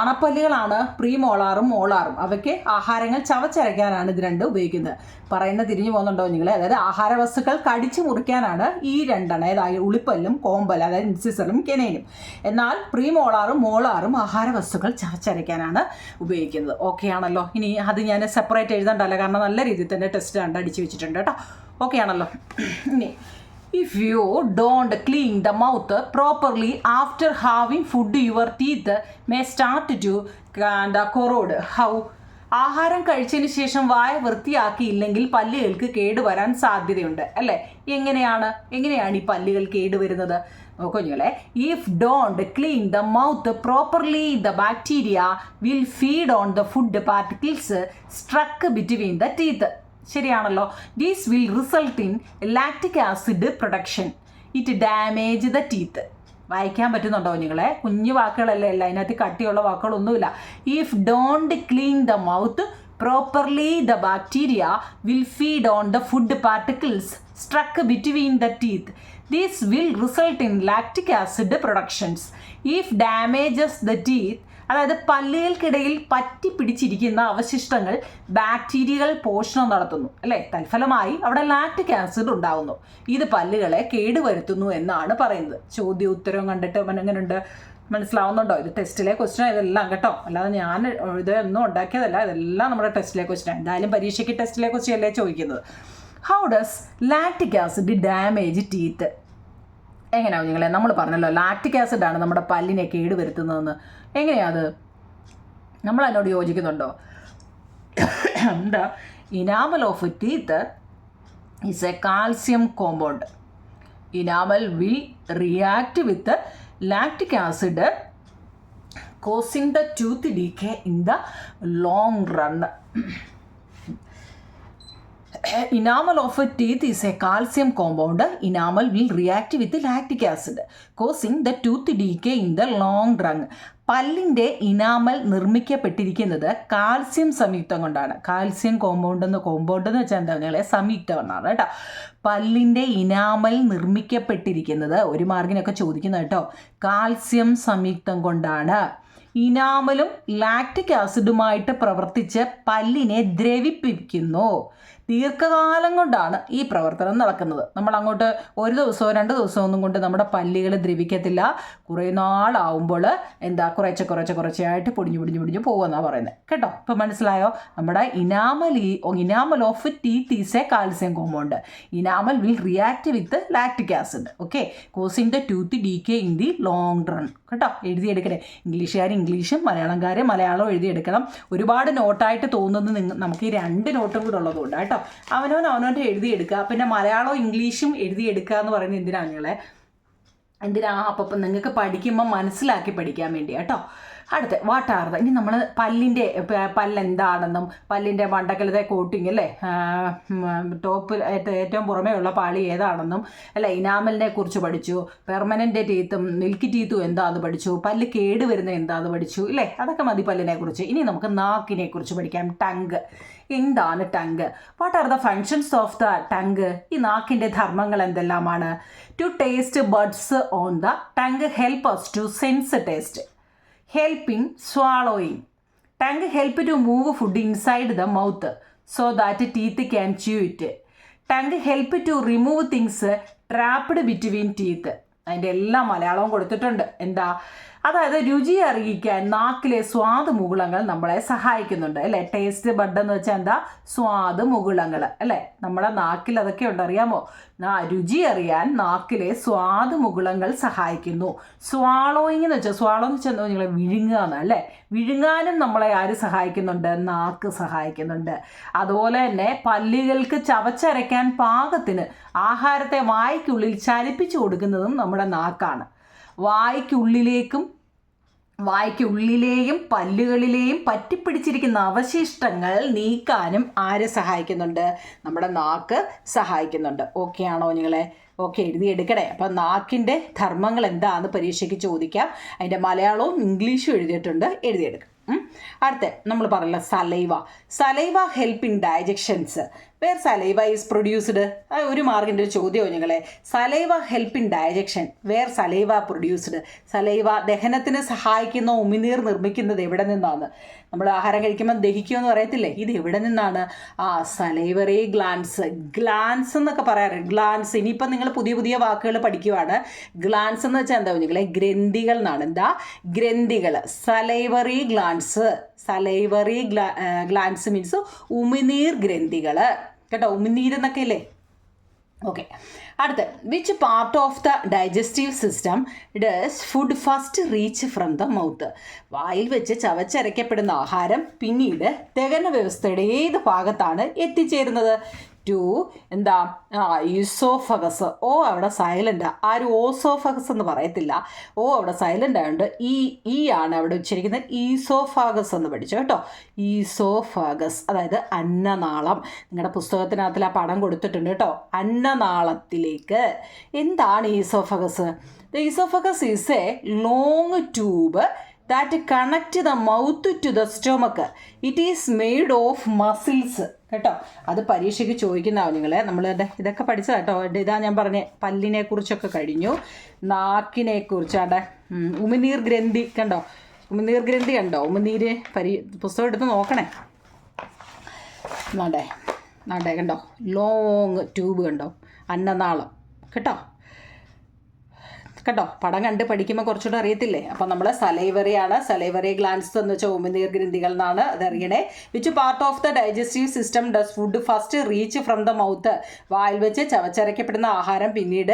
അണപ്പല്ലുകളാണ് പ്രീമോളാറും മോളാറും. അവയ്ക്ക് ആഹാരങ്ങൾ ചവച്ചരയ്ക്കാനാണ് ഇത് രണ്ടും ഉപയോഗിക്കുന്നത്. പറയുന്നത് തിരിഞ്ഞു പോകുന്നുണ്ടോ നിങ്ങൾ? അതായത് ആഹാര വസ്തുക്കൾ കടിച്ചു മുറിക്കാനാണ് ഈ രണ്ടെണ്ണം, അതായത് ഉളിപ്പല്ലും കോമ്പൽ അതായത് ഇൻസിസറും കെനൈനും. എന്നാൽ പ്രീമോളാറും മോളാറും ആഹാര വസ്തുക്കൾ ചവച്ചരയ്ക്കാനാണ് ഉപയോഗിക്കുന്നത്. ഓക്കെ ആണല്ലോ. ഇനി അത് ഞാൻ സെപ്പറേറ്റ് എഴുതണ്ടല്ലോ, കാരണം നല്ല രീതിയിൽ തന്നെ ടെസ്റ്റ് അടിച്ചു വെച്ചിട്ടുണ്ട് കേട്ടോ. ഓക്കെ ആണല്ലോ. ഇനി if you don't clean the mouth properly after having food, your teeth may start to corrode. How? ആഹാരം കഴിച്ചതിന് ശേഷം വായ വൃത്തിയാക്കിയില്ലെങ്കിൽ പല്ലുകൾക്ക് കേടുവരാൻ സാധ്യതയുണ്ട് അല്ലേ. എങ്ങനെയാണ് ഈ പല്ലുകൾ കേടുവരുന്നത്? നോക്കൂ കുഞ്ഞുങ്ങളെ, if don't clean the mouth properly the bacteria will feed on the food particles struck between the teeth. ശരിയാണല്ലോ. These will result in lactic acid production. It damage the teeth. വായിക്കാൻ പറ്റുന്നുണ്ടോ കുഞ്ഞുങ്ങളെ? കുഞ്ഞു വാക്കുകളല്ലേ, അല്ല അതിനകത്ത് കട്ടിയുള്ള വാക്കുകളൊന്നുമില്ല. If don't clean the mouth properly the bacteria will feed on the food particles struck between the teeth. This will result in lactic acid productions. If damages the teeth, അതായത് പല്ലുകൾക്കിടയിൽ പറ്റി പിടിച്ചിരിക്കുന്ന അവശിഷ്ടങ്ങൾ ബാക്ടീരിയകൾ പോഷണം നടത്തുന്നു അല്ലേ, തൽഫലമായി അവിടെ ലാക്റ്റിക് ആസിഡ് ഉണ്ടാകുന്നു. ഇത് പല്ലുകളെ കേടുവരുത്തുന്നു എന്നാണ് പറയുന്നത്. ചോദ്യ ഉത്തരവും കണ്ടിട്ട് എങ്ങനെയുണ്ട്, മനസ്സിലാവുന്നുണ്ടോ? ഇത് ടെസ്റ്റിലെ ക്വസ്റ്റ്യൻ ഇതെല്ലാം കേട്ടോ, അല്ലാതെ ഞാൻ ഇതൊന്നും ഉണ്ടാക്കിയതല്ല, ഇതെല്ലാം നമ്മുടെ ടെസ്റ്റിലെ ക്വസ്റ്റ്യൻ. എന്തായാലും പരീക്ഷയ്ക്ക് ടെസ്റ്റിലെ ക്വസ്റ്റ്യൻ അല്ലേ ചോദിക്കുന്നത്. How does lactic acid damage teeth? എങ്ങനെയാണ് നിങ്ങളെ, നമ്മൾ പറഞ്ഞല്ലോ ലാക്റ്റിക് ആസിഡാണ് നമ്മുടെ പല്ലിനെ കേടുവരുത്തുന്നതെന്ന്. എങ്ങനെയാത്? നമ്മൾ അതിനോട് യോജിക്കുന്നുണ്ടോ? എന്താ, enamel of teeth is A calcium compound. Enamel will react with lactic acid causing the tooth decay in the long run. Enamel of a teeth is a calcium compound. Enamel will react with lactic acid causing the tooth decay in the long run. പല്ലിൻ്റെ enamel നിർമ്മിക്കപ്പെട്ടിരിക്കുന്നത് calcium സംയുക്തം കൊണ്ടാണ്. Calcium compound എന്ന് വെച്ചാൽ എന്താ പറഞ്ഞാൽ സംയുക്തമാണ് കേട്ടോ. പല്ലിൻ്റെ ഇനാമൽ നിർമ്മിക്കപ്പെട്ടിരിക്കുന്നത്, ഒരു മാർക്കിനൊക്കെ ചോദിക്കുന്നത് കേട്ടോ, കാൽസ്യം സംയുക്തം കൊണ്ടാണ്. ഇനാമലും ലാക്റ്റിക് ആസിഡുമായിട്ട് പ്രവർത്തിച്ച് പല്ലിനെ ദ്രവിപ്പിക്കുന്നു. ദീർഘകാലം കൊണ്ടാണ് ഈ പ്രവർത്തനം നടക്കുന്നത്. നമ്മൾ അങ്ങോട്ട് ഒരു ദിവസമോ 2 ദിവസമോ ഒന്നും കൊണ്ട് നമ്മുടെ പല്ലുകൾ ദ്രവിക്കത്തില്ല. കുറേ നാളാവുമ്പോൾ എന്താ കുറച്ചായിട്ട് പൊടിഞ്ഞു പോകുമെന്നാണ് പറയുന്നത് കേട്ടോ. ഇപ്പം മനസ്സിലായോ? നമ്മുടെ enamel of teeth is A calcium compound. Enamel will react with lactic acid, okay, causing the tooth decay in the long run കേട്ടോ. എഴുതിയെടുക്കണേ. ഇംഗ്ലീഷുകാർ ഇംഗ്ലീഷും മലയാളംകാർ മലയാളവും എഴുതിയെടുക്കണം. ഒരുപാട് നോട്ടായിട്ട് തോന്നുന്നത് നമുക്ക് ഈ 2 നോട്ടും കൂടെ ഉള്ളതുകൊണ്ട് കേട്ടോ. അവനവൻ്റെ എഴുതിയെടുക്കുക. പിന്നെ മലയാളവും ഇംഗ്ലീഷും എഴുതിയെടുക്കുക എന്ന് പറയുന്നത് എന്തിനാ അപ്പം നിങ്ങൾക്ക് പഠിക്കുമ്പോൾ മനസ്സിലാക്കി പഠിക്കാൻ വേണ്ടി കേട്ടോ. അടുത്ത വാട്ടാർന്ന്. ഇനി നമ്മൾ പല്ലെന്താണെന്നും പല്ലിൻ്റെ മണ്ടക്കലത്തെ കോട്ടിങ് അല്ലേ, ടോപ്പിൽ ഏറ്റവും പുറമേ ഉള്ള പാളി ഏതാണെന്നും അല്ല, ഇനാമലിനെ കുറിച്ച് പഠിച്ചു. പെർമനൻ്റ് ടീത്തും മിൽക്കി ടീത്തും എന്താണെന്ന് പഠിച്ചു. പല്ല് കേടുവരുന്നത് എന്താണെന്ന് പഠിച്ചു ഇല്ലേ. അതൊക്കെ മതി പല്ലിനെ കുറിച്ച്. ഇനി നമുക്ക് നാക്കിനെ കുറിച്ച് പഠിക്കാം. ടങ്ക്. എന്താണ് tongue? What are the functions of the tongue? ഈ നാക്കിൻ്റെ ധർമ്മങ്ങൾ എന്തെല്ലാമാണ്? To taste buds on the tongue help us to sense taste. Helping swallowing. Tongue help to move food inside the mouth so that teeth can chew it. Tongue help to remove things trapped between teeth. അതിൻ്റെ എല്ലാ മലയാളവും കൊടുത്തിട്ടുണ്ട്. എന്താ? അതായത് രുചി അറിയിക്കാൻ നാക്കിലെ സ്വാദ് മുകുളങ്ങൾ നമ്മളെ സഹായിക്കുന്നുണ്ട് അല്ലേ. ടേസ്റ്റ് ബഡ് എന്ന് വെച്ചാൽ എന്താ? സ്വാദ് മുകുളങ്ങൾ അല്ലേ. നമ്മുടെ നാക്കിൽ അതൊക്കെ ഉണ്ട്, അറിയാമോ? രുചി അറിയാൻ നാക്കിലെ സ്വാദ് മുകുളങ്ങൾ സഹായിക്കുന്നു. സ്വാളോയിങ് എന്ന് വെച്ചാൽ എന്താ നിങ്ങൾ വിഴുങ്ങുക എന്ന് അല്ലേ. വിഴുങ്ങാനും നമ്മളെ ആര് സഹായിക്കുന്നുണ്ട്? നാക്ക് സഹായിക്കുന്നുണ്ട്. അതുപോലെ തന്നെ പല്ലുകൾക്ക് ചവച്ചരയ്ക്കാൻ പാകത്തിന് ആഹാരത്തെ വായ്ക്കുള്ളിൽ ചലിപ്പിച്ചു കൊടുക്കുന്നതും നമ്മുടെ നാക്കാണ്. വായ്ക്കുള്ളിലെയും പല്ലുകളിലെയും പറ്റിപ്പിടിച്ചിരിക്കുന്ന അവശിഷ്ടങ്ങൾ നീക്കാനും ആര് സഹായിക്കുന്നുണ്ട്? നമ്മുടെ നാക്ക് സഹായിക്കുന്നുണ്ട്. ഓക്കെ ആണോ നിങ്ങളെ? ഓക്കെ, എഴുതിയെടുക്കണേ. അപ്പം നാക്കിൻ്റെ ധർമ്മങ്ങൾ എന്താണെന്ന് പരീക്ഷയ്ക്ക് ചോദിക്കാം. അതിൻ്റെ മലയാളവും ഇംഗ്ലീഷും എഴുതിയെടുക്കാം. അടുത്ത നമ്മൾ പറയല saliva help in digestions. Where saliva is produced. ഒരു മാർക്കിൻ്റെ ഒരു ചോദ്യമോ നിങ്ങളെ. Saliva help in digestion. Where saliva produced. Saliva ദഹനത്തിന് സഹായിക്കുന്ന ഉമിനീർ നിർമ്മിക്കുന്നത് എവിടെ നിന്നാണ്? നമ്മൾ ആഹാരം കഴിക്കുമ്പോൾ ദഹിക്കുമെന്ന് പറയത്തില്ലേ, ഇത് എവിടെ നിന്നാണ്? സലൈവറി ഗ്ലാൻസ് എന്നൊക്കെ പറയാറുണ്ട്. ഗ്ലാൻസ്. ഇനിയിപ്പം നിങ്ങൾ പുതിയ വാക്കുകൾ പഠിക്കുവാണ്. ഗ്ലാൻസ് എന്ന് വെച്ചാൽ എന്താ നിങ്ങളെ? ഗ്രന്ഥികൾ എന്നാണ്. എന്താ? ഗ്രന്ഥികൾ. സലൈവറി ഗ്ലാൻസ് മീൻസ് ഉമിനീർ ഗ്രന്ഥികൾ കേട്ടോ. ഉമിനീരെന്നൊക്കെ അല്ലേ. ഓക്കെ, അടുത്ത. Which part of the digestive system does food first reach from the mouth? വായിൽ വെച്ച് ചവച്ചരയ്ക്കപ്പെടുന്ന ആഹാരം പിന്നീട് ദഹന വ്യവസ്ഥയുടെ ഏത് ഭാഗത്താണ് എത്തിച്ചേരുന്നത്? ടു എന്താ ഈസോഫഗസ്. ഓ അവിടെ സൈലൻ്റ്. ആരും ഓസോഫഗസ് എന്ന് പറയത്തില്ല. ഓ അവിടെ സൈലൻ്റ് ആയതുകൊണ്ട് ഈ ആണ് അവിടെ ഉച്ചരിക്കുന്നത്. ഈസോഫാഗസ് എന്ന് പഠിച്ചു കേട്ടോ. ഈസോഫാഗസ് അതായത് അന്നനാളം. നിങ്ങളുടെ പുസ്തകത്തിനകത്തിൽ ആ പടം കൊടുത്തിട്ടുണ്ട് കേട്ടോ. അന്നനാളത്തിലേക്ക്. എന്താണ് oesophagus? The oesophagus is a long tube that connect the mouth to the stomach. It is made of muscles. കേട്ടോ, അത് പരീക്ഷയ്ക്ക് ചോദിക്കുന്നതാണ് നിങ്ങളെ. നമ്മൾ ഇതൊക്കെ പഠിച്ചത് കേട്ടോ. ഇതാ ഞാൻ പറഞ്ഞ പല്ലിനെ കുറിച്ചൊക്കെ കഴിഞ്ഞു. നാക്കിനെ കുറിച്ചാണ്ട് ഉമിനീർ ഗ്രന്ഥി കണ്ടോ, ഉമിനീർ ഗ്രന്ഥി കണ്ടോ, ഉമിനീര് പുസ്തകം എടുത്ത് നോക്കണേ. നാടേ കണ്ടോ, ലോങ് ട്യൂബ് കണ്ടോ, അന്നനാളം കേട്ടോ. കേട്ടോ, പടം കണ്ട് പഠിക്കുമ്പോൾ കുറച്ചുകൂടെ അറിയത്തില്ലേ. അപ്പം നമ്മൾ സലൈവറിയാണ്. സലൈവറി ഗ്ലാൻസ് എന്ന് വെച്ചാൽ ഉമിനീർ ഗ്രന്ഥികൾ എന്നാണ് അതറിയണേ. Which part of the digestive system does food first reach from the mouth? വായിൽ വെച്ച് ചവച്ചരയ്ക്കപ്പെടുന്ന ആഹാരം പിന്നീട്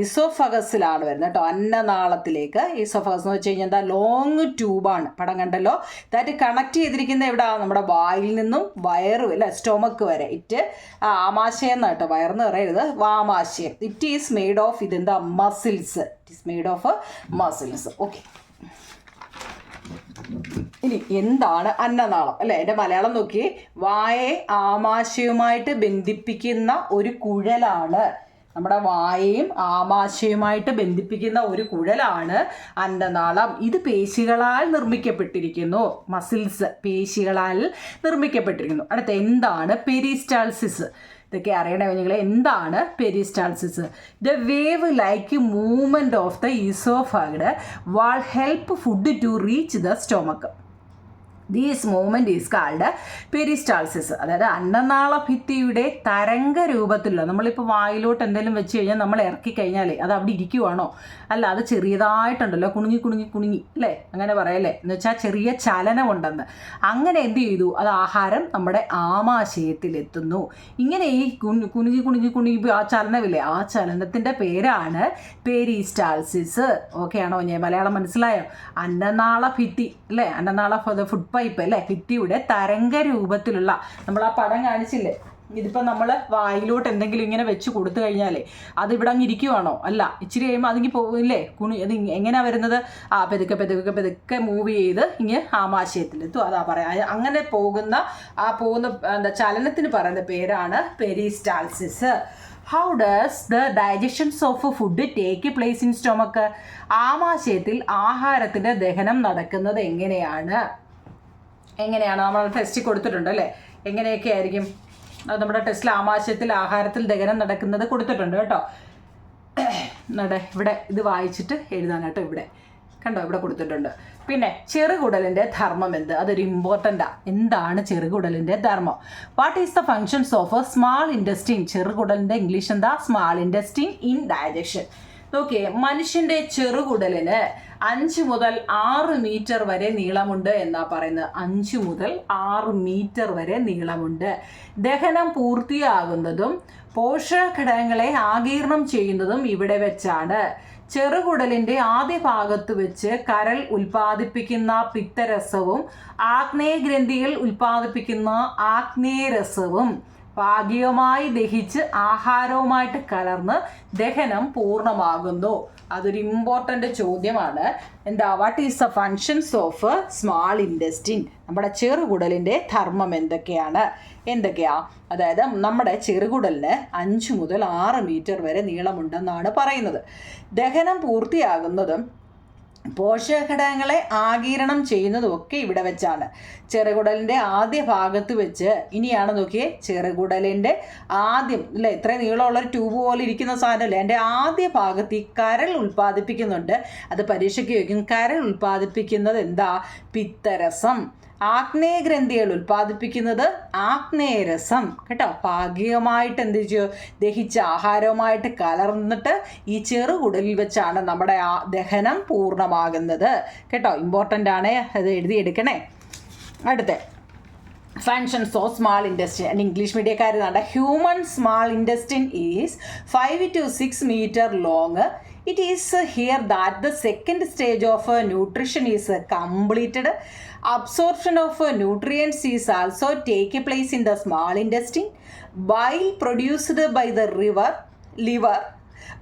ഈസോഫഗസിലാണ് വരുന്നത് കേട്ടോ, അന്നനാളത്തിലേക്ക്. ഈസോഫഗസ് എന്ന് വെച്ച് കഴിഞ്ഞാൽ എന്താ, ലോങ് ട്യൂബാണ്. പടം കണ്ടല്ലോ. ദാറ്റ് കണക്ട് ചെയ്തിരിക്കുന്ന എവിടെ? നമ്മുടെ വായിൽ നിന്നും വയറ് അല്ലെ സ്റ്റൊമക്ക് വരെ. ആമാശയം എന്നാണ് കേട്ടോ, വയറെന്ന് പറയരുത്, വാമാശയം. ഇറ്റ് ഈസ് മെയ്ഡ് ഓഫ് ഇതെന്താ, muscles. It is made of muscles. Okay. ഇനി എന്താണ് അന്നനാളം അല്ലേ? എൻ്റെ മലയാളം നോക്കി. വായെ ആമാശയവുമായിട്ട് ബന്ധിപ്പിക്കുന്ന ഒരു കുഴലാണ്. നമ്മുടെ വായയും ആമാശയവുമായിട്ട് ബന്ധിപ്പിക്കുന്ന ഒരു കുഴലാണ് അന്നനാളം. ഇത് പേശികളാൽ നിർമ്മിക്കപ്പെട്ടിരിക്കുന്നു. മസിൽസ് പേശികളാൽ നിർമ്മിക്കപ്പെട്ടിരിക്കുന്നു. അടുത്ത എന്താണ് പെരിസ്റ്റാൾസിസ്? ഇതൊക്കെ അറിയണമോ നിങ്ങൾ? എന്താണ് peristalsis? The wave like movement of the oesophagus wall help food to reach the stomach. These movement is called peristalsis. അതായത് അന്നനാള ഭിത്തിയുടെ തരംഗ രൂപത്തിലുള്ള, നമ്മളിപ്പോൾ വായിലോട്ട് എന്തെങ്കിലും വെച്ച് കഴിഞ്ഞാൽ നമ്മൾ ഇറക്കി കഴിഞ്ഞാൽ അത് അവിടെ ഇരിക്കുവാണോ? അല്ല, അത് ചെറിയതായിട്ടുണ്ടല്ലോ, കുണുങ്ങി അല്ലേ, അങ്ങനെ പറയല്ലേ, എന്ന് വെച്ചാൽ ചെറിയ ചലനമുണ്ടെന്ന്. അങ്ങനെ എന്ത് ചെയ്തു? അത് ആഹാരം നമ്മുടെ ആമാശയത്തിലെത്തുന്നു. ഇങ്ങനെ ഈ കുണുങ്ങി ആ ചലനമില്ലേ, ആ ചലനത്തിൻ്റെ പേരാണ് പെരിസ്റ്റാൾസിസ്. ഓക്കെ ആണോ? ഞാൻ മലയാളം മനസ്സിലായോ? അന്നനാള ഭിത്തി അല്ലേ, അന്നനാള ഫുഡ് പൈപ്പ് അല്ലേ, ഭിത്തിയുടെ തരംഗ രൂപത്തിലുള്ള, നമ്മൾ ആ പടം കാണിച്ചില്ലേ, ഇതിപ്പോൾ നമ്മൾ വായിലോട്ട് എന്തെങ്കിലും ഇങ്ങനെ വെച്ച് കൊടുത്തു കഴിഞ്ഞാലേ അതിവിടെ അങ്ങ് ഇരിക്കുവാണോ? അല്ല, ഇച്ചിരി കഴിയുമ്പോൾ അതിങ്ങി പോകില്ലേ, അത് എങ്ങനെയാണ് വരുന്നത്? പെതുക്കെ മൂവ് ചെയ്ത് ഇങ്ങനെ ആമാശയത്തിലെത്തും. അതാ പറയാം. അങ്ങനെ പോകുന്ന എന്താ ചലനത്തിന് പറയുന്ന പേരാണ് peristalsis. How does the digestions of food take place in stomach? ആമാശയത്തിൽ ആഹാരത്തിൻ്റെ ദഹനം നടക്കുന്നത് എങ്ങനെയാണ്? നമ്മൾ ടെസ്റ്റിൽ കൊടുത്തിട്ടുണ്ട് അല്ലേ, എങ്ങനെയൊക്കെ ആയിരിക്കും അത് നമ്മുടെ ടെസ്റ്റിൽ? ആമാശയത്തിൽ ആഹാരത്തിൽ ദഹനം നടക്കുന്നത് കൊടുത്തിട്ടുണ്ട് കേട്ടോ. ഇവിടെ ഇത് വായിച്ചിട്ട് എഴുതാനാട്ടോ. ഇവിടെ കണ്ടോ, ഇവിടെ കൊടുത്തിട്ടുണ്ട്. പിന്നെ ചെറുകുടലിൻ്റെ ധർമ്മം എന്ത്? അതൊരു ഇമ്പോർട്ടൻ്റാണ്. എന്താണ് ചെറുകുടലിൻ്റെ ധർമ്മം? What is the functions of a small intestine? ചെറുകുടലിൻ്റെ ഇംഗ്ലീഷ് എന്താ? Small intestine in digestion. നോക്കിയേ, മനുഷ്യൻ്റെ ചെറുകുടലിന് 5 മുതൽ 6 മീറ്റർ വരെ നീളമുണ്ട് എന്നാ പറയുന്നത്. 5 മുതൽ 6 മീറ്റർ വരെ നീളമുണ്ട്. ദഹനം പൂർത്തിയാകുന്നതും പോഷകഘടകങ്ങളെ ആഗിരണം ചെയ്യുന്നതും ഇവിടെ വെച്ചാണ്. ചെറുകുടലിൻ്റെ ആദ്യ ഭാഗത്ത് വെച്ച് കരൾ ഉൽപ്പാദിപ്പിക്കുന്ന പിത്തരസവും ആഗ്നേയഗ്രന്ഥികൾ ഉൽപ്പാദിപ്പിക്കുന്ന ആഗ്നേയരസവും ഭാഗികമായി ദഹിച്ച് ആഹാരവുമായിട്ട് കലർന്ന് ദഹനം പൂർണ്ണമാകുന്നു. അതൊരു ഇമ്പോർട്ടൻ്റ് ചോദ്യമാണ്. എന്താ? What is the functions of small intestine? നമ്മുടെ ചെറുകുടലിൻ്റെ ധർമ്മം എന്തൊക്കെയാ? അതായത് നമ്മുടെ ചെറുകുടലിന് 5 മുതൽ 6 മീറ്റർ വരെ നീളമുണ്ടെന്നാണ് പറയുന്നത്. ദഹനം പൂർത്തിയാകുന്നതും പോഷകഘടകങ്ങളെ ആഗിരണം ചെയ്യുന്നതുമൊക്കെ ഇവിടെ വെച്ചാണ്. ചെറുകുടലിൻ്റെ ആദ്യ ഭാഗത്ത് വെച്ച്. ഇനിയാണ് നോക്കിയേ, ചെറുകുടലിൻ്റെ ആദ്യം അല്ലേ, ഇത്രയും നീളമുള്ളൊരു ട്യൂബ് പോലെ ഇരിക്കുന്ന സാധനമല്ലേ, എൻ്റെ ആദ്യ ഭാഗത്ത് ഈ കരൾ ഉൽപ്പാദിപ്പിക്കുന്നുണ്ട്. അത് പരീക്ഷയ്ക്ക് ചോദിക്കും. കരൾ ഉൽപ്പാദിപ്പിക്കുന്നത് എന്താ? പിത്തരസം. ആഗ്നേയഗ്രന്ഥികൾ ഉൽപ്പാദിപ്പിക്കുന്നത് ആഗ്നേയരസം കേട്ടോ. ഭാഗികമായിട്ട് എന്ത് ചെയ്യും? ദഹിച്ച ആഹാരവുമായിട്ട് കലർന്നിട്ട് ഈ ചെറുകുടലിൽ വെച്ചാണ് നമ്മുടെ ദഹനം പൂർണ്ണമാകുന്നത് കേട്ടോ. ഇമ്പോർട്ടൻ്റ് ആണ്, അത് എഴുതിയെടുക്കണേ. അടുത്ത functions of small intestine. English മീഡിയക്കാർ human small intestine is 5 to 6 metre long. It is here that the second stage of nutrition is completed. Absorption of nutrients is also take place in the small intestine. Bile produced by the liver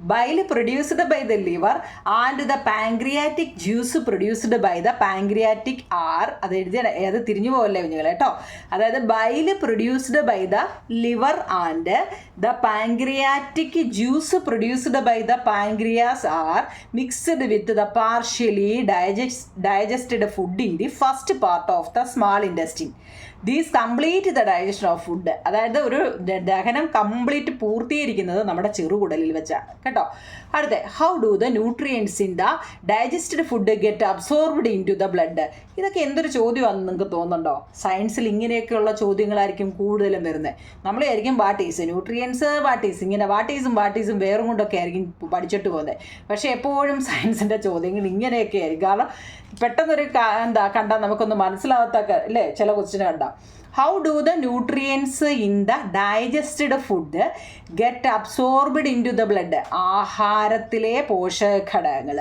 bile produced by the liver and the pancreatic juice produced by the pancreatic are അത് എഴുതി തിരിഞ്ഞു പോകല്ലേ നിങ്ങൾ കേട്ടോ. അതായത് bile produced by the liver and the pancreatic juice produced by the pancreas are mixed with the partially digested food in the first part of the small intestine. These complete the digestion of food. അതായത് ഒരു ദഹനം complete പൂർത്തീകരിക്കുന്നത് നമ്മുടെ ചെറുകുടലിൽ വെച്ചാണ് കേട്ടോ. അടുത്ത, how do the nutrients in the digested food get absorbed into the blood? ഇതൊക്കെ എന്തൊരു ചോദ്യമാണെന്ന് നിങ്ങൾക്ക് തോന്നുന്നുണ്ടോ? സയൻസിൽ ഇങ്ങനെയൊക്കെയുള്ള ചോദ്യങ്ങളായിരിക്കും കൂടുതലും വരുന്നത്. നമ്മൾ ആയിരിക്കും what is nutrients, what is ഇങ്ങനെ വാട്ട് ഈസും വേറും കൊണ്ടൊക്കെ ആയിരിക്കും പഠിച്ചിട്ട് പോകുന്നത്. പക്ഷേ എപ്പോഴും സയൻസിൻ്റെ ചോദ്യങ്ങൾ ഇങ്ങനെയൊക്കെ ആയിരിക്കും. കാരണം പെട്ടെന്നൊരു കണ്ടാൽ നമുക്കൊന്ന് മനസ്സിലാവാത്തൊക്കെ അല്ലേ ചില ക്വസ്റ്റ്യൻ കണ്ടാൽ. How do the nutrients in the digested food get absorbed into the blood? ആഹാരത്തിലെ പോഷകഘടകങ്ങൾ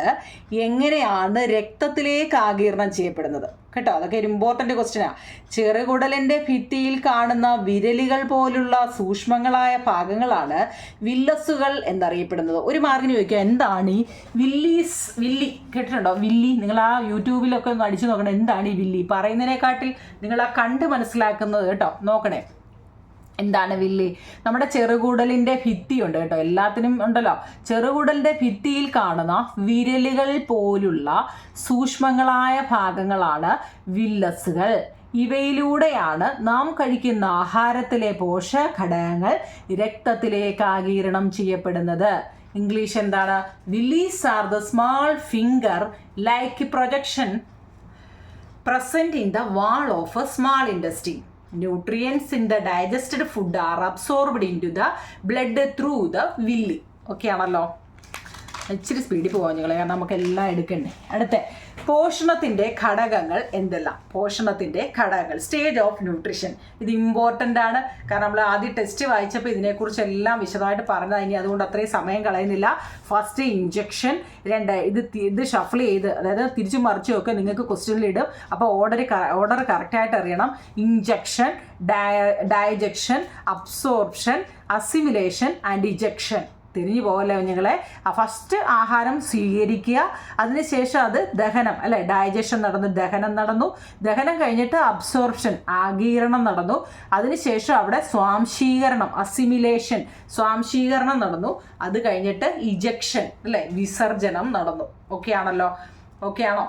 എങ്ങനെയാണ് രക്തത്തിലേക്ക് ആഗിരണം ചെയ്യപ്പെടുന്നത് കേട്ടോ. അതൊക്കെ ഒരു ഇമ്പോർട്ടൻ്റ് ക്വസ്റ്റ്യനാണ്. ചെറുകുടലിൻ്റെ ഭിത്തിയിൽ കാണുന്ന വിരലുകൾ പോലുള്ള സൂക്ഷ്മങ്ങളായ ഭാഗങ്ങളാണ് വില്ലസുകൾ എന്നറിയപ്പെടുന്നത്. ഒരു മാർക്കിന് ചോദിക്കുക, എന്താണ് ഈ വില്ലി കേട്ടിട്ടുണ്ടോ? വില്ലി നിങ്ങൾ ആ യൂട്യൂബിലൊക്കെ ഒന്ന് അടിച്ചു നോക്കണം. എന്താണ് ഈ വില്ലി? പറയുന്നതിനെക്കാട്ടിൽ നിങ്ങൾ ആ കണ്ട് മനസ്സിലാക്കുന്നത് കേട്ടോ. നോക്കണേ, എന്താണ് വില്ലി? നമ്മുടെ ചെറുകുടലിൻ്റെ ഭിത്തിയുണ്ട് കേട്ടോ, എല്ലാത്തിനും ഉണ്ടല്ലോ. ചെറുകുടലിൻ്റെ ഭിത്തിയിൽ കാണുന്ന വിരലുകൾ പോലുള്ള സൂക്ഷ്മങ്ങളായ ഭാഗങ്ങളാണ് വില്ലസുകൾ. ഇവയിലൂടെയാണ് നാം കഴിക്കുന്ന ആഹാരത്തിലെ പോഷകഘടകങ്ങൾ രക്തത്തിലേക്ക് ആഗിരണം ചെയ്യപ്പെടുന്നത്. ഇംഗ്ലീഷ് എന്താണ്? Willys are the small finger like projection present in the wall of a small intestine. Nutrients in the digested food are absorbed into the blood through the villi. Okay ആണല്ലോ. ഇച്ചിരി സ്പീഡിൽ പോകാൻ ഞങ്ങൾ, കാരണം നമുക്കെല്ലാം എടുക്കണ്ടേ. അടുത്ത, പോഷണത്തിൻ്റെ ഘടകങ്ങൾ എന്തെല്ലാം? പോഷണത്തിൻ്റെ ഘടകങ്ങൾ, സ്റ്റേജ് ഓഫ് ന്യൂട്രിഷൻ. ഇത് ഇമ്പോർട്ടൻ്റ് ആണ്. കാരണം നമ്മൾ ആദ്യം ടെസ്റ്റ് വായിച്ചപ്പോൾ ഇതിനെക്കുറിച്ചെല്ലാം വിശദമായിട്ട് പറഞ്ഞാൽ ഇനി അതുകൊണ്ട് അത്രയും സമയം കളയുന്നില്ല. ഫസ്റ്റ് ഇഞ്ചക്ഷൻ, ഇത് ഷഫിൾ ചെയ്ത് അതായത് തിരിച്ചു മറിച്ചും ഒക്കെ നിങ്ങൾക്ക് ക്വസ്റ്റ്യനിൽ ഇടും. അപ്പോൾ ഓർഡർ കറക്റ്റായിട്ട് അറിയണം. Injection, digestion, absorption, assimilation and ejection. തിരിഞ്ഞു പോകല്ലേ കുഞ്ഞുങ്ങളെ. ഫസ്റ്റ് ആഹാരം സ്വീകരിക്കുക, അതിനുശേഷം അത് ദഹനം അല്ലെ, ഡൈജഷൻ നടന്നു, ദഹനം നടന്നു, ദഹനം കഴിഞ്ഞിട്ട് അബ്സോർപ്ഷൻ ആഗീരണം നടന്നു, അതിനുശേഷം അവിടെ സ്വാംശീകരണം അസിമിലേഷൻ സ്വാംശീകരണം നടന്നു, അത് കഴിഞ്ഞിട്ട് ഇജക്ഷൻ അല്ലെ വിസർജനം നടന്നു. ഓക്കെ ആണല്ലോ? ഓക്കെ ആണോ?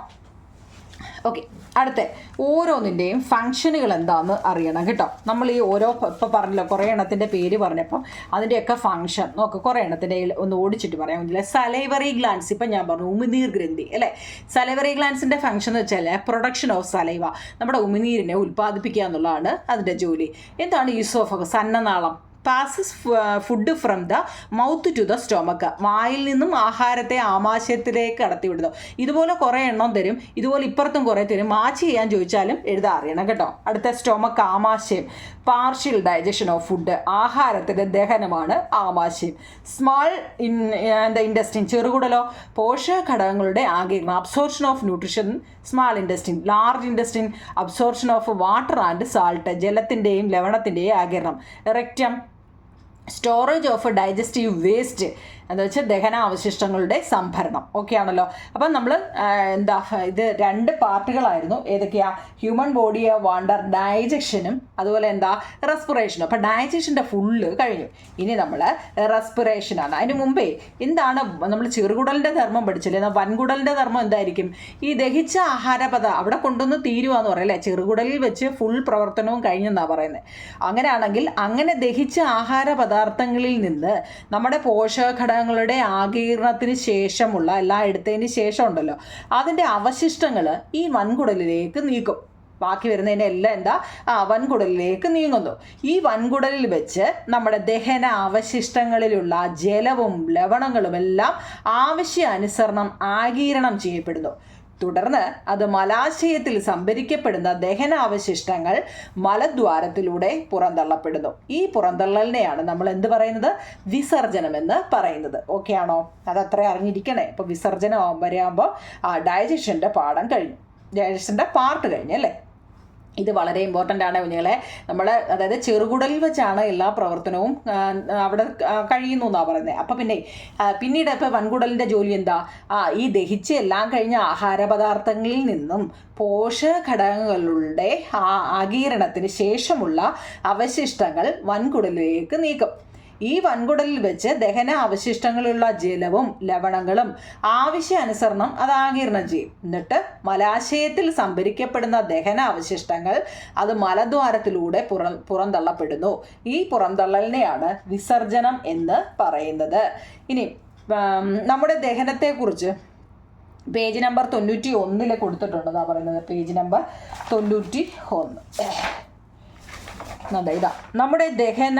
ഓക്കെ, അടുത്ത ഓരോന്നിൻ്റെയും ഫങ്ഷനുകൾ എന്താണെന്ന് അറിയണം കേട്ടോ. നമ്മൾ ഈ ഓരോ ഇപ്പോൾ പറഞ്ഞല്ലോ, കുറേ എണ്ണത്തിൻ്റെ പേര് പറഞ്ഞപ്പം അതിൻ്റെയൊക്കെ ഫങ്ഷൻ നോക്ക്. കുറേ എണ്ണത്തിൻ്റെ ഒന്ന് ഓടിച്ചിട്ട് പറയാൻ പറ്റില്ല. സലൈവറി ഗ്ലാൻസ്, ഇപ്പം ഞാൻ പറഞ്ഞു ഉമിനീർ ഗ്രന്ഥി അല്ലേ. സലൈവറി ഗ്ലാൻസിൻ്റെ ഫങ്ഷൻ എന്ന് വെച്ചാൽ പ്രൊഡക്ഷൻ ഓഫ് സലൈവ, നമ്മുടെ ഉമിനീരിനെ ഉൽപ്പാദിപ്പിക്കുക എന്നുള്ളതാണ് അതിൻ്റെ ജോലി. എന്താണ് ഈസോഫഗസ്? അന്നനാളം. Passes food from the mouth to the stomach, വായിൽ നിന്നും ആഹാരത്തെ ആമാശയത്തിലേക്ക് കടത്തിവിടുന്നു. ഇതുപോലെ കുറേ എണ്ണം തരും, ഇതുപോലെ ഇപ്പുറത്തും കുറേ തരും. മാച്ച് ചെയ്യാൻ ചോദിച്ചാലും എഴുതാൻ അറിയണം കേട്ടോ. അടുത്ത സ്റ്റൊമക്ക്, ആമാശയം. പാർഷ്യൽ ഡൈജഷൻ ഓഫ് ഫുഡ്, ആഹാരത്തിൻ്റെ ദഹനമാണ് ആമാശയം. സ്മാൾ ഇൻഡസ്ട്രിൻ, ചെറുകുടലോ പോഷകഘടകങ്ങളുടെ ആഗിരണം. Absorption of nutrition small intestine. Large intestine absorption of water and salt, ജലത്തിൻ്റെയും ലവണത്തിൻ്റെയും ആഗിരണം. Rectum, storage of digestive waste എന്താ വെച്ചാൽ ദഹനാവശിഷ്ടങ്ങളുടെ സംഭരണം. ഓക്കെ ആണല്ലോ. അപ്പം നമ്മൾ ഇത് 2 പാർട്ടുകളായിരുന്നു. ഏതൊക്കെയാ? ഹ്യൂമൻ ബോഡി വാണ്ടർ ഡൈജക്ഷനും അതുപോലെ റെസ്പിറേഷനും. അപ്പം ഡൈജഷൻ്റെ ഫുള്ള് കഴിഞ്ഞു. ഇനി നമ്മൾ റെസ്പിറേഷനാണ്. അതിന് മുമ്പേ എന്താണ് നമ്മൾ ചെറുകുടലിൻ്റെ ധർമ്മം പഠിച്ചില്ലേ? എന്നാൽ വൻകുടലിൻ്റെ ധർമ്മം എന്തായിരിക്കും? ഈ ദഹിച്ച അവിടെ കൊണ്ടുവന്ന് തീരുവാന്ന് പറയല്ലേ. ചെറുകുടലിൽ വെച്ച് ഫുൾ പ്രവർത്തനവും കഴിഞ്ഞെന്നാണ് പറയുന്നത്. അങ്ങനെയാണെങ്കിൽ അങ്ങനെ ദഹിച്ച ആഹാര പദാർത്ഥങ്ങളിൽ നിന്ന് നമ്മുടെ പോഷകഘടകങ്ങളുടെ ആഗീരണത്തിന് ശേഷമുള്ള എല്ലാം എടുത്തതിന് ശേഷം ഉണ്ടല്ലോ, അതിൻ്റെ അവശിഷ്ടങ്ങൾ ഈ വൻകുടലിലേക്ക് നീക്കും. ബാക്കി വരുന്നതിൻ്റെ എല്ലാം വൻകുടലിലേക്ക് നീങ്ങുന്നു. ഈ വൻകുടലിൽ വെച്ച് നമ്മുടെ ദഹന അവശിഷ്ടങ്ങളിലുള്ള ജലവും ലവണങ്ങളും എല്ലാം ആവശ്യാനുസരണം ആഗീരണം ചെയ്യപ്പെടുന്നു. തുടർന്ന് അത് മലാശയത്തിൽ സംഭരിക്കപ്പെടുന്ന ദഹനാവശിഷ്ടങ്ങൾ മലദ്വാരത്തിലൂടെ പുറന്തള്ളപ്പെടുന്നു. ഈ പുറന്തള്ളലിനെയാണ് നമ്മൾ എന്ത് പറയുന്നത്? വിസർജനം എന്ന് പറയുന്നത്. ഓക്കെ ആണോ? അതത്ര അറിഞ്ഞിരിക്കണേ. അപ്പോൾ വിസർജനം വരെയാകുമ്പോൾ ഡൈജഷൻ്റെ പാഠം കഴിഞ്ഞു, ഡൈജഷൻ്റെ പാർട്ട് കഴിഞ്ഞു അല്ലേ. ഇത് വളരെ ഇമ്പോർട്ടൻ്റ് ആണ് കുഞ്ഞുങ്ങളെ. നമ്മൾ അതായത് ചെറുകുടലിൽ വെച്ചാണ് എല്ലാ പ്രവർത്തനവും അവിടെ കഴിയുന്നു എന്നാണ് പറയുന്നത്. അപ്പം പിന്നീട് ഇപ്പോൾ വൻകുടലിൻ്റെ ജോലി എന്താ? ഈ ദഹിച്ച് എല്ലാം കഴിഞ്ഞ ആഹാരപദാർത്ഥങ്ങളിൽ നിന്നും പോഷകഘടകങ്ങളുടെ ആഗീരണത്തിന് ശേഷമുള്ള അവശിഷ്ടങ്ങൾ വൻകുടലിലേക്ക് നീക്കും. ഈ വൻകുടലിൽ വെച്ച് ദഹന അവശിഷ്ടങ്ങളുള്ള ജലവും ലവണങ്ങളും ആവശ്യാനുസരണം അത് ആഗിരണം ചെയ്യും. എന്നിട്ട് മലാശയത്തിൽ സംഭരിക്കപ്പെടുന്ന ദഹന അവശിഷ്ടങ്ങൾ അത് മലദ്വാരത്തിലൂടെ പുറന്തള്ളപ്പെടുന്നു. ഈ പുറന്തള്ളലിനെയാണ് വിസർജനം എന്ന് പറയുന്നത്. ഇനി നമ്മുടെ ദഹനത്തെക്കുറിച്ച് പേജ് നമ്പർ 91 കൊടുത്തിട്ടുണ്ടെന്നാണ് പറയുന്നത്. Page number 91. ഇതാ നമ്മുടെ ദഹന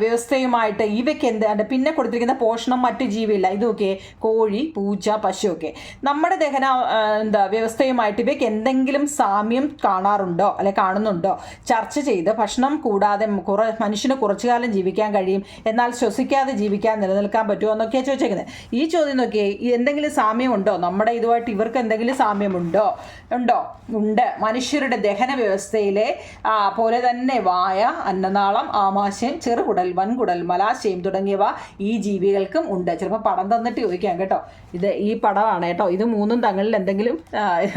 വ്യവസ്ഥയുമായിട്ട് ഇവയ്ക്ക് എന്താണ് പിന്നെ കൊടുത്തിരിക്കുന്ന പോഷണം മറ്റു ജീവിയില്ല. ഇതൊക്കെ കോഴി, പൂച്ച, പശുവൊക്കെ നമ്മുടെ ദഹന വ്യവസ്ഥയുമായിട്ട് ഇവയ്ക്ക് എന്തെങ്കിലും സാമ്യം കാണാറുണ്ടോ അല്ലെ കാണുന്നുണ്ടോ? ചർച്ച ചെയ്ത് ഭക്ഷണം കൂടാതെ മനുഷ്യന് കുറച്ചു കാലം ജീവിക്കാൻ കഴിയും, എന്നാൽ ശ്വസിക്കാതെ ജീവിക്കാൻ നിലനിൽക്കാൻ പറ്റുമോ എന്നൊക്കെയാണ് ചോദിച്ചേക്കുന്നത്. ഈ ചോദ്യം നോക്കിയേ, എന്തെങ്കിലും സാമ്യമുണ്ടോ? നമ്മുടെ ഇതുമായിട്ട് ഇവർക്ക് എന്തെങ്കിലും സാമ്യമുണ്ടോ? ഉണ്ട്. മനുഷ്യരുടെ ദഹന വ്യവസ്ഥയിലെ പോലെ തന്നെ വായ, അന്നനാളം, ആമാശയം, ചെറുകുടൽ, വൻകുടൽ, മലാശയം തുടങ്ങിയവ ഈ ജീവികൾക്കും ഉണ്ട്. ചിലപ്പോൾ പടം തന്നിട്ട് ചോദിക്കാം കേട്ടോ. ഈ പടമാണ് കേട്ടോ. ഇത് മൂന്നും തങ്ങളിൽ എന്തെങ്കിലും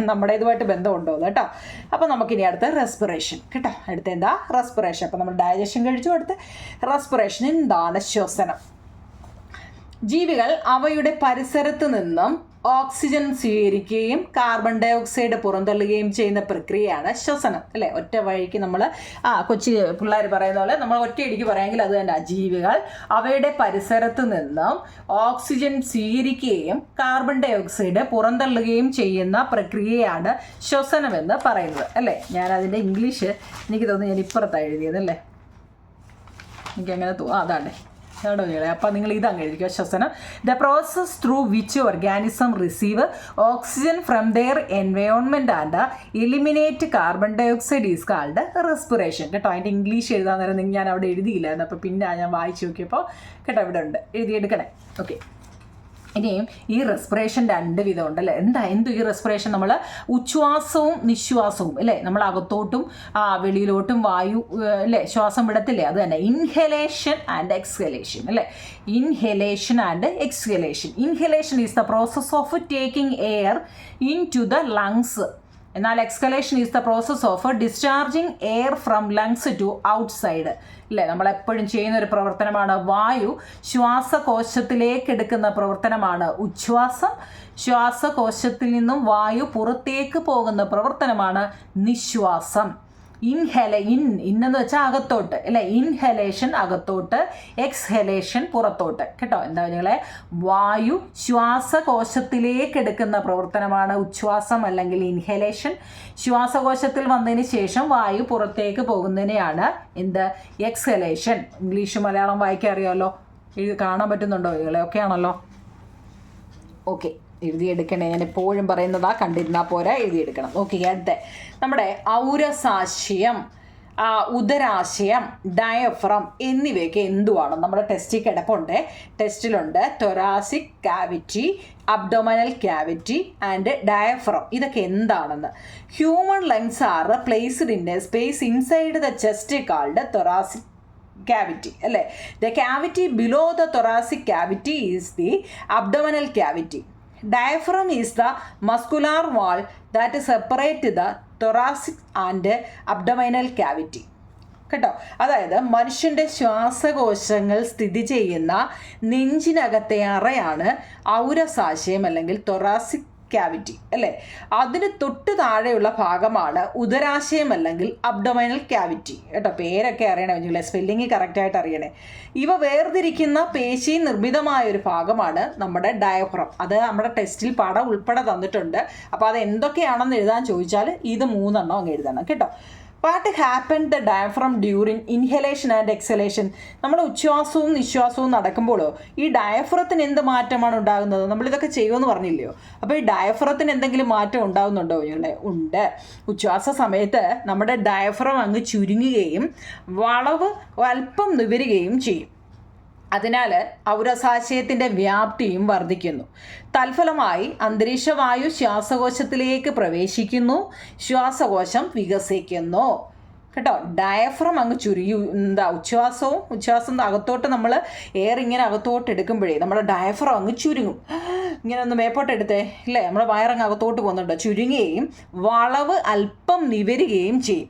നമ്മുടെ ഇതുമായിട്ട് ബന്ധമുണ്ടോ കേട്ടോ. അപ്പോൾ നമുക്കിനി അടുത്ത റെസ്പിറേഷൻ കേട്ടോ. അടുത്ത എന്താ? റെസ്പിറേഷൻ. അപ്പോൾ നമ്മൾ ഡൈജഷൻ കഴിച്ചു. അടുത്ത് റെസ്പിറേഷൻ എന്താണ്? ശ്വസനം. ജീവികൾ അവയുടെ പരിസരത്ത് നിന്നും ഓക്സിജൻ സ്വീകരിക്കുകയും കാർബൺ ഡൈ ഓക്സൈഡ് പുറന്തള്ളുകയും ചെയ്യുന്ന പ്രക്രിയയാണ് ശ്വസനം അല്ലേ. ഒറ്റ വഴിക്ക് നമ്മൾ കൊച്ചി പിള്ളേർ പറയുന്ന പോലെ നമ്മൾ ഒറ്റയടിക്ക് പറയാമെങ്കിൽ അത് തന്നെ. ജീവികൾ അവയുടെ പരിസരത്ത് നിന്നും ഓക്സിജൻ സ്വീകരിക്കുകയും കാർബൺ ഡൈ ഓക്സൈഡ് പുറന്തള്ളുകയും ചെയ്യുന്ന പ്രക്രിയയാണ് ശ്വസനം എന്ന് പറയുന്നത് അല്ലേ. ഞാനതിൻ്റെ ഇംഗ്ലീഷ് എനിക്ക് തോന്നുന്നു ഞാൻ ഇപ്പുറത്താണ് എഴുതിയതല്ലേ, എനിക്കങ്ങനെ അതാണ് കേട്ടോ. അപ്പോൾ നിങ്ങൾ ഇതങ്ങ് എഴുതിക്കുക. ശ്വസനം, the process through which organism receive oxygen from their environment and eliminate carbon dioxide is called respiration കേട്ടോ. അതിൻ്റെ ഇംഗ്ലീഷ് എഴുതാൻ നേരം ഞാൻ അവിടെ എഴുതിയില്ലായിരുന്നു. അപ്പോൾ പിന്നെ ഞാൻ വായിച്ച് നോക്കിയപ്പോൾ കേട്ടോ ഇവിടെ ഉണ്ട്, എഴുതിയെടുക്കണേ. ഓക്കെ. ഇനിയും ഈ റെസ്പിറേഷൻ 2 വിധമുണ്ട് അല്ലേ. എന്തു ഈ റെസ്പിറേഷൻ? നമ്മൾ ഉച്ഛ്വാസവും നിശ്വാസവും അല്ലേ. നമ്മൾ അകത്തോട്ടും വെളിയിലോട്ടും വായു അല്ലേ ശ്വാസം വിടത്തില്ലേ, അത് തന്നെ. ഇൻഹലേഷൻ ആൻഡ് എക്സ്ഹലേഷൻ അല്ലേ. Inhalation and exhalation. Inhalation is the process of taking air into the lungs, എന്നാൽ exhalation is the process of discharging air from lungs to outside അല്ലേ. നമ്മളെപ്പോഴും ചെയ്യുന്ന ഒരു പ്രവർത്തനമാണ് വായു ശ്വാസകോശത്തിലേക്ക് എടുക്കുന്ന പ്രവർത്തനമാണ് ഉച്ഛ്വാസം. ശ്വാസകോശത്തിൽ നിന്നും പുറത്തേക്ക് പോകുന്ന പ്രവർത്തനമാണ് നിശ്വാസം. ഇന്നെന്ന് വെച്ചാൽ അകത്തോട്ട് അല്ലേ. ഇൻഹലേഷൻ അകത്തോട്ട്, എക്സ്ഹലേഷൻ പുറത്തോട്ട് കേട്ടോ. എന്താ നിങ്ങളെ, വായു ശ്വാസകോശത്തിലേക്ക് എടുക്കുന്ന പ്രവർത്തനമാണ് ഉച്ഛ്വാസം അല്ലെങ്കിൽ ഇൻഹലേഷൻ. ശ്വാസകോശത്തിൽ വന്നതിന് ശേഷം വായു പുറത്തേക്ക് പോകുന്നതിനെയാണ് എക്സ്ഹലേഷൻ. ഇംഗ്ലീഷ് മലയാളം വായിക്കാൻ അറിയാമല്ലോ, കാണാൻ പറ്റുന്നുണ്ടോ നിങ്ങളെ? ഓക്കെ ആണല്ലോ. ഓക്കെ, എഴുതിയെടുക്കണേ. ഞാൻ എപ്പോഴും പറയുന്നതാ, കണ്ടിരുന്നാൽ പോരാ, എഴുതിയെടുക്കണം. ഓക്കെ. അടുത്ത നമ്മുടെ ഔരസാശയം, ഉദരാശയം, ഡയഫ്രം എന്നിവയൊക്കെ എന്തുവാണ്? നമ്മുടെ ടെസ്റ്റിൽ കിടപ്പുണ്ട്. ടെസ്റ്റിലുണ്ട് thoracic cavity, abdominal cavity and diaphragm. ഇതൊക്കെ എന്താണെന്ന്. Human lungs are placed in a space inside the chest called thoracic cavity അല്ലേ. The cavity below the thoracic cavity is the abdominal cavity. Diaphragm is the muscular wall that separates the thoracic and abdominal cavity കേട്ടോ. അതായത് മനുഷ്യൻ്റെ ശ്വാസകോശങ്ങൾ സ്ഥിതി ചെയ്യുന്ന നെഞ്ചിനകത്തെ അറയാണ് ഔരസാശയം അല്ലെങ്കിൽ thoracic cavity അല്ലേ. അതിന് തൊട്ട് താഴെയുള്ള ഭാഗമാണ് ഉദരാശയം അല്ലെങ്കിൽ അബ്ഡോമിനൽ ക്യാവിറ്റി കേട്ടോ. പേരൊക്കെ അറിയണേ കുഞ്ഞുങ്ങളെ, സ്പെല്ലിങ് കറക്റ്റായിട്ട് അറിയണേ. ഇവ വേർതിരിക്കുന്ന പേശി നിർമ്മിതമായൊരു ഭാഗമാണ് നമ്മുടെ ഡയഫ്രം. അത് നമ്മുടെ ടെസ്റ്റിൽ പടം ഉൾപ്പെടെ തന്നിട്ടുണ്ട്. അപ്പോൾ അത് എന്തൊക്കെയാണെന്ന് എഴുതാൻ ചോദിച്ചാൽ ഇത് 3 അങ്ങ് എഴുതണം കേട്ടോ. What happen the diaphragm during inhalation and exhalation? നമ്മുടെ ഉച്ഛ്വാസവും നിശ്വാസവും നടക്കുമ്പോഴോ ഈ ഡയഫ്രത്തിന് എന്ത് മാറ്റമാണ് ഉണ്ടാകുന്നത്? നമ്മളിതൊക്കെ ചെയ്യുമെന്ന് പറഞ്ഞില്ലയോ? അപ്പോൾ ഈ ഡയഫ്രത്തിന് എന്തെങ്കിലും മാറ്റം ഉണ്ടാകുന്നുണ്ടോ? ഉണ്ട്. ഉച്ഛ്വാസ സമയത്ത് നമ്മുടെ ഡയഫ്രം അങ്ങ് ചുരുങ്ങുകയും വളവ് അല്പം നിവരുകയും ചെയ്യും. അതിനാൽ ഔരസാശയത്തിൻ്റെ വ്യാപ്തിയും വർദ്ധിക്കുന്നു. തൽഫലമായി അന്തരീക്ഷവായു ശ്വാസകോശത്തിലേക്ക് പ്രവേശിക്കുന്നു, ശ്വാസകോശം വികസിക്കുന്നു. കേട്ടോ, ഡയഫ്രം അങ്ങ് ഉച്ഛ്വാസം അകത്തോട്ട് നമ്മൾ എയർ ഇങ്ങനെ അകത്തോട്ട് എടുക്കുമ്പോഴേ നമ്മുടെ ഡയഫ്രം അങ്ങ് ചുരുങ്ങും. ഇങ്ങനെ ഒന്ന് മേപ്പോട്ട് എടുത്തേ ഇല്ലേ, നമ്മുടെ വയറങ്ങ് അകത്തോട്ട് പോകുന്നുണ്ട്, ചുരുങ്ങുകയും വളവ് അല്പം നിവരുകയും ചെയ്യും.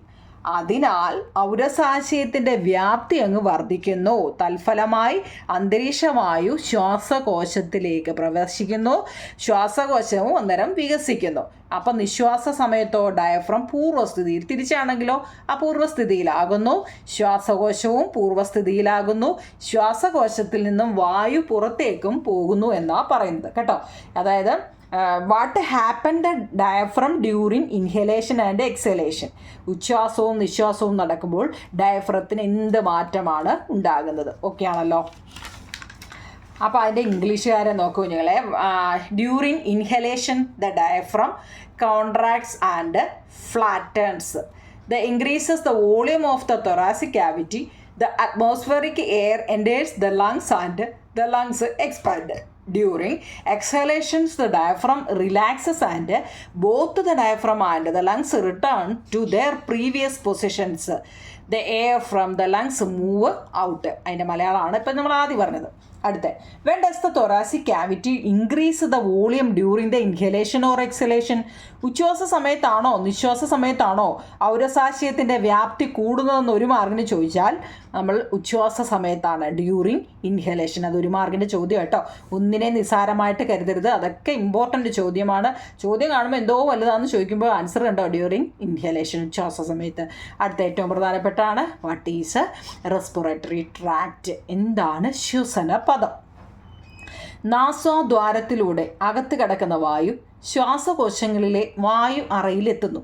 അതിനാൽ ഔരസാശയത്തിൻ്റെ വ്യാപ്തി അങ്ങ് വർദ്ധിക്കുന്നു. തൽഫലമായി അന്തരീക്ഷവായു ശ്വാസകോശത്തിലേക്ക് പ്രവേശിക്കുന്നു, ശ്വാസകോശവും അന്നേരം വികസിക്കുന്നു. അപ്പം നിശ്വാസ സമയത്തോ ഡയഫ്രം പൂർവ്വസ്ഥിതിയിൽ, തിരിച്ചാണെങ്കിലോ അപൂർവസ്ഥിതിയിലാകുന്നു, ശ്വാസകോശവും പൂർവ്വസ്ഥിതിയിലാകുന്നു, ശ്വാസകോശത്തിൽ നിന്നും വായു പുറത്തേക്കും പോകുന്നു എന്നാണ് പറയുന്നത്. കേട്ടോ, അതായത് what happen the diaphragm during inhalation and exhalation? ഉച്ഛ്വാസവും നിശ്വാസവും നടക്കുമ്പോൾ ഡയഫ്രത്തിന് എന്ത് മാറ്റമാണ് ഉണ്ടാകുന്നത്? ഓക്കെ ആണല്ലോ. അപ്പോൾ അതിൻ്റെ ഇംഗ്ലീഷുകാരെ നോക്കൂ നിങ്ങളെ. During inhalation the diaphragm contracts and flattens. The increases the volume of the thoracic cavity. The atmospheric air enters the lungs and the lungs expand. During exhalations, the diaphragm relaxes and both the diaphragm and the lungs return to their previous positions. The air from the lungs move out. അതിൻ്റെ മലയാളമാണ് ഇപ്പം നമ്മൾ ആദ്യം പറഞ്ഞത്. അടുത്ത, when does the thoracic cavity increase the volume during the inhalation or exhalation? ഉച്ഛ്വാസ സമയത്താണോ നിശ്വാസ സമയത്താണോ ഔരസാശയത്തിൻ്റെ വ്യാപ്തി കൂടുന്നതെന്ന് ഒരു മാർക്കിന് ചോദിച്ചാൽ നമ്മൾ ഉച്ഛ്വാസ സമയത്താണ്, ഡ്യൂറിങ് ഇൻഹലേഷൻ. അതൊരു മാർക്കിൻ്റെ ചോദ്യം കേട്ടോ, ഒന്നിനെ നിസ്സാരമായിട്ട് കരുതരുത്, അതൊക്കെ ഇമ്പോർട്ടൻ്റ് ചോദ്യമാണ്. ചോദ്യം കാണുമ്പോൾ എന്തോ വലുതാണെന്ന് ചോദിക്കുമ്പോൾ ആൻസർ കണ്ടോ, ഡ്യൂറിങ് ഇൻഹലേഷൻ, ഉച്ഛ്വാസ സമയത്ത്. അടുത്ത ഏറ്റവും പ്രധാനപ്പെട്ടാണ് വാട്ട് ഈസ് റെസ്പിറേറ്ററി ട്രാക്റ്റ്? എന്താണ് ശ്വസന പദം? നാസാദ്വാരത്തിലൂടെ അകത്ത് കിടക്കുന്ന വായു ശ്വാസകോശങ്ങളിലെ വായു അറയിലെത്തുന്നു.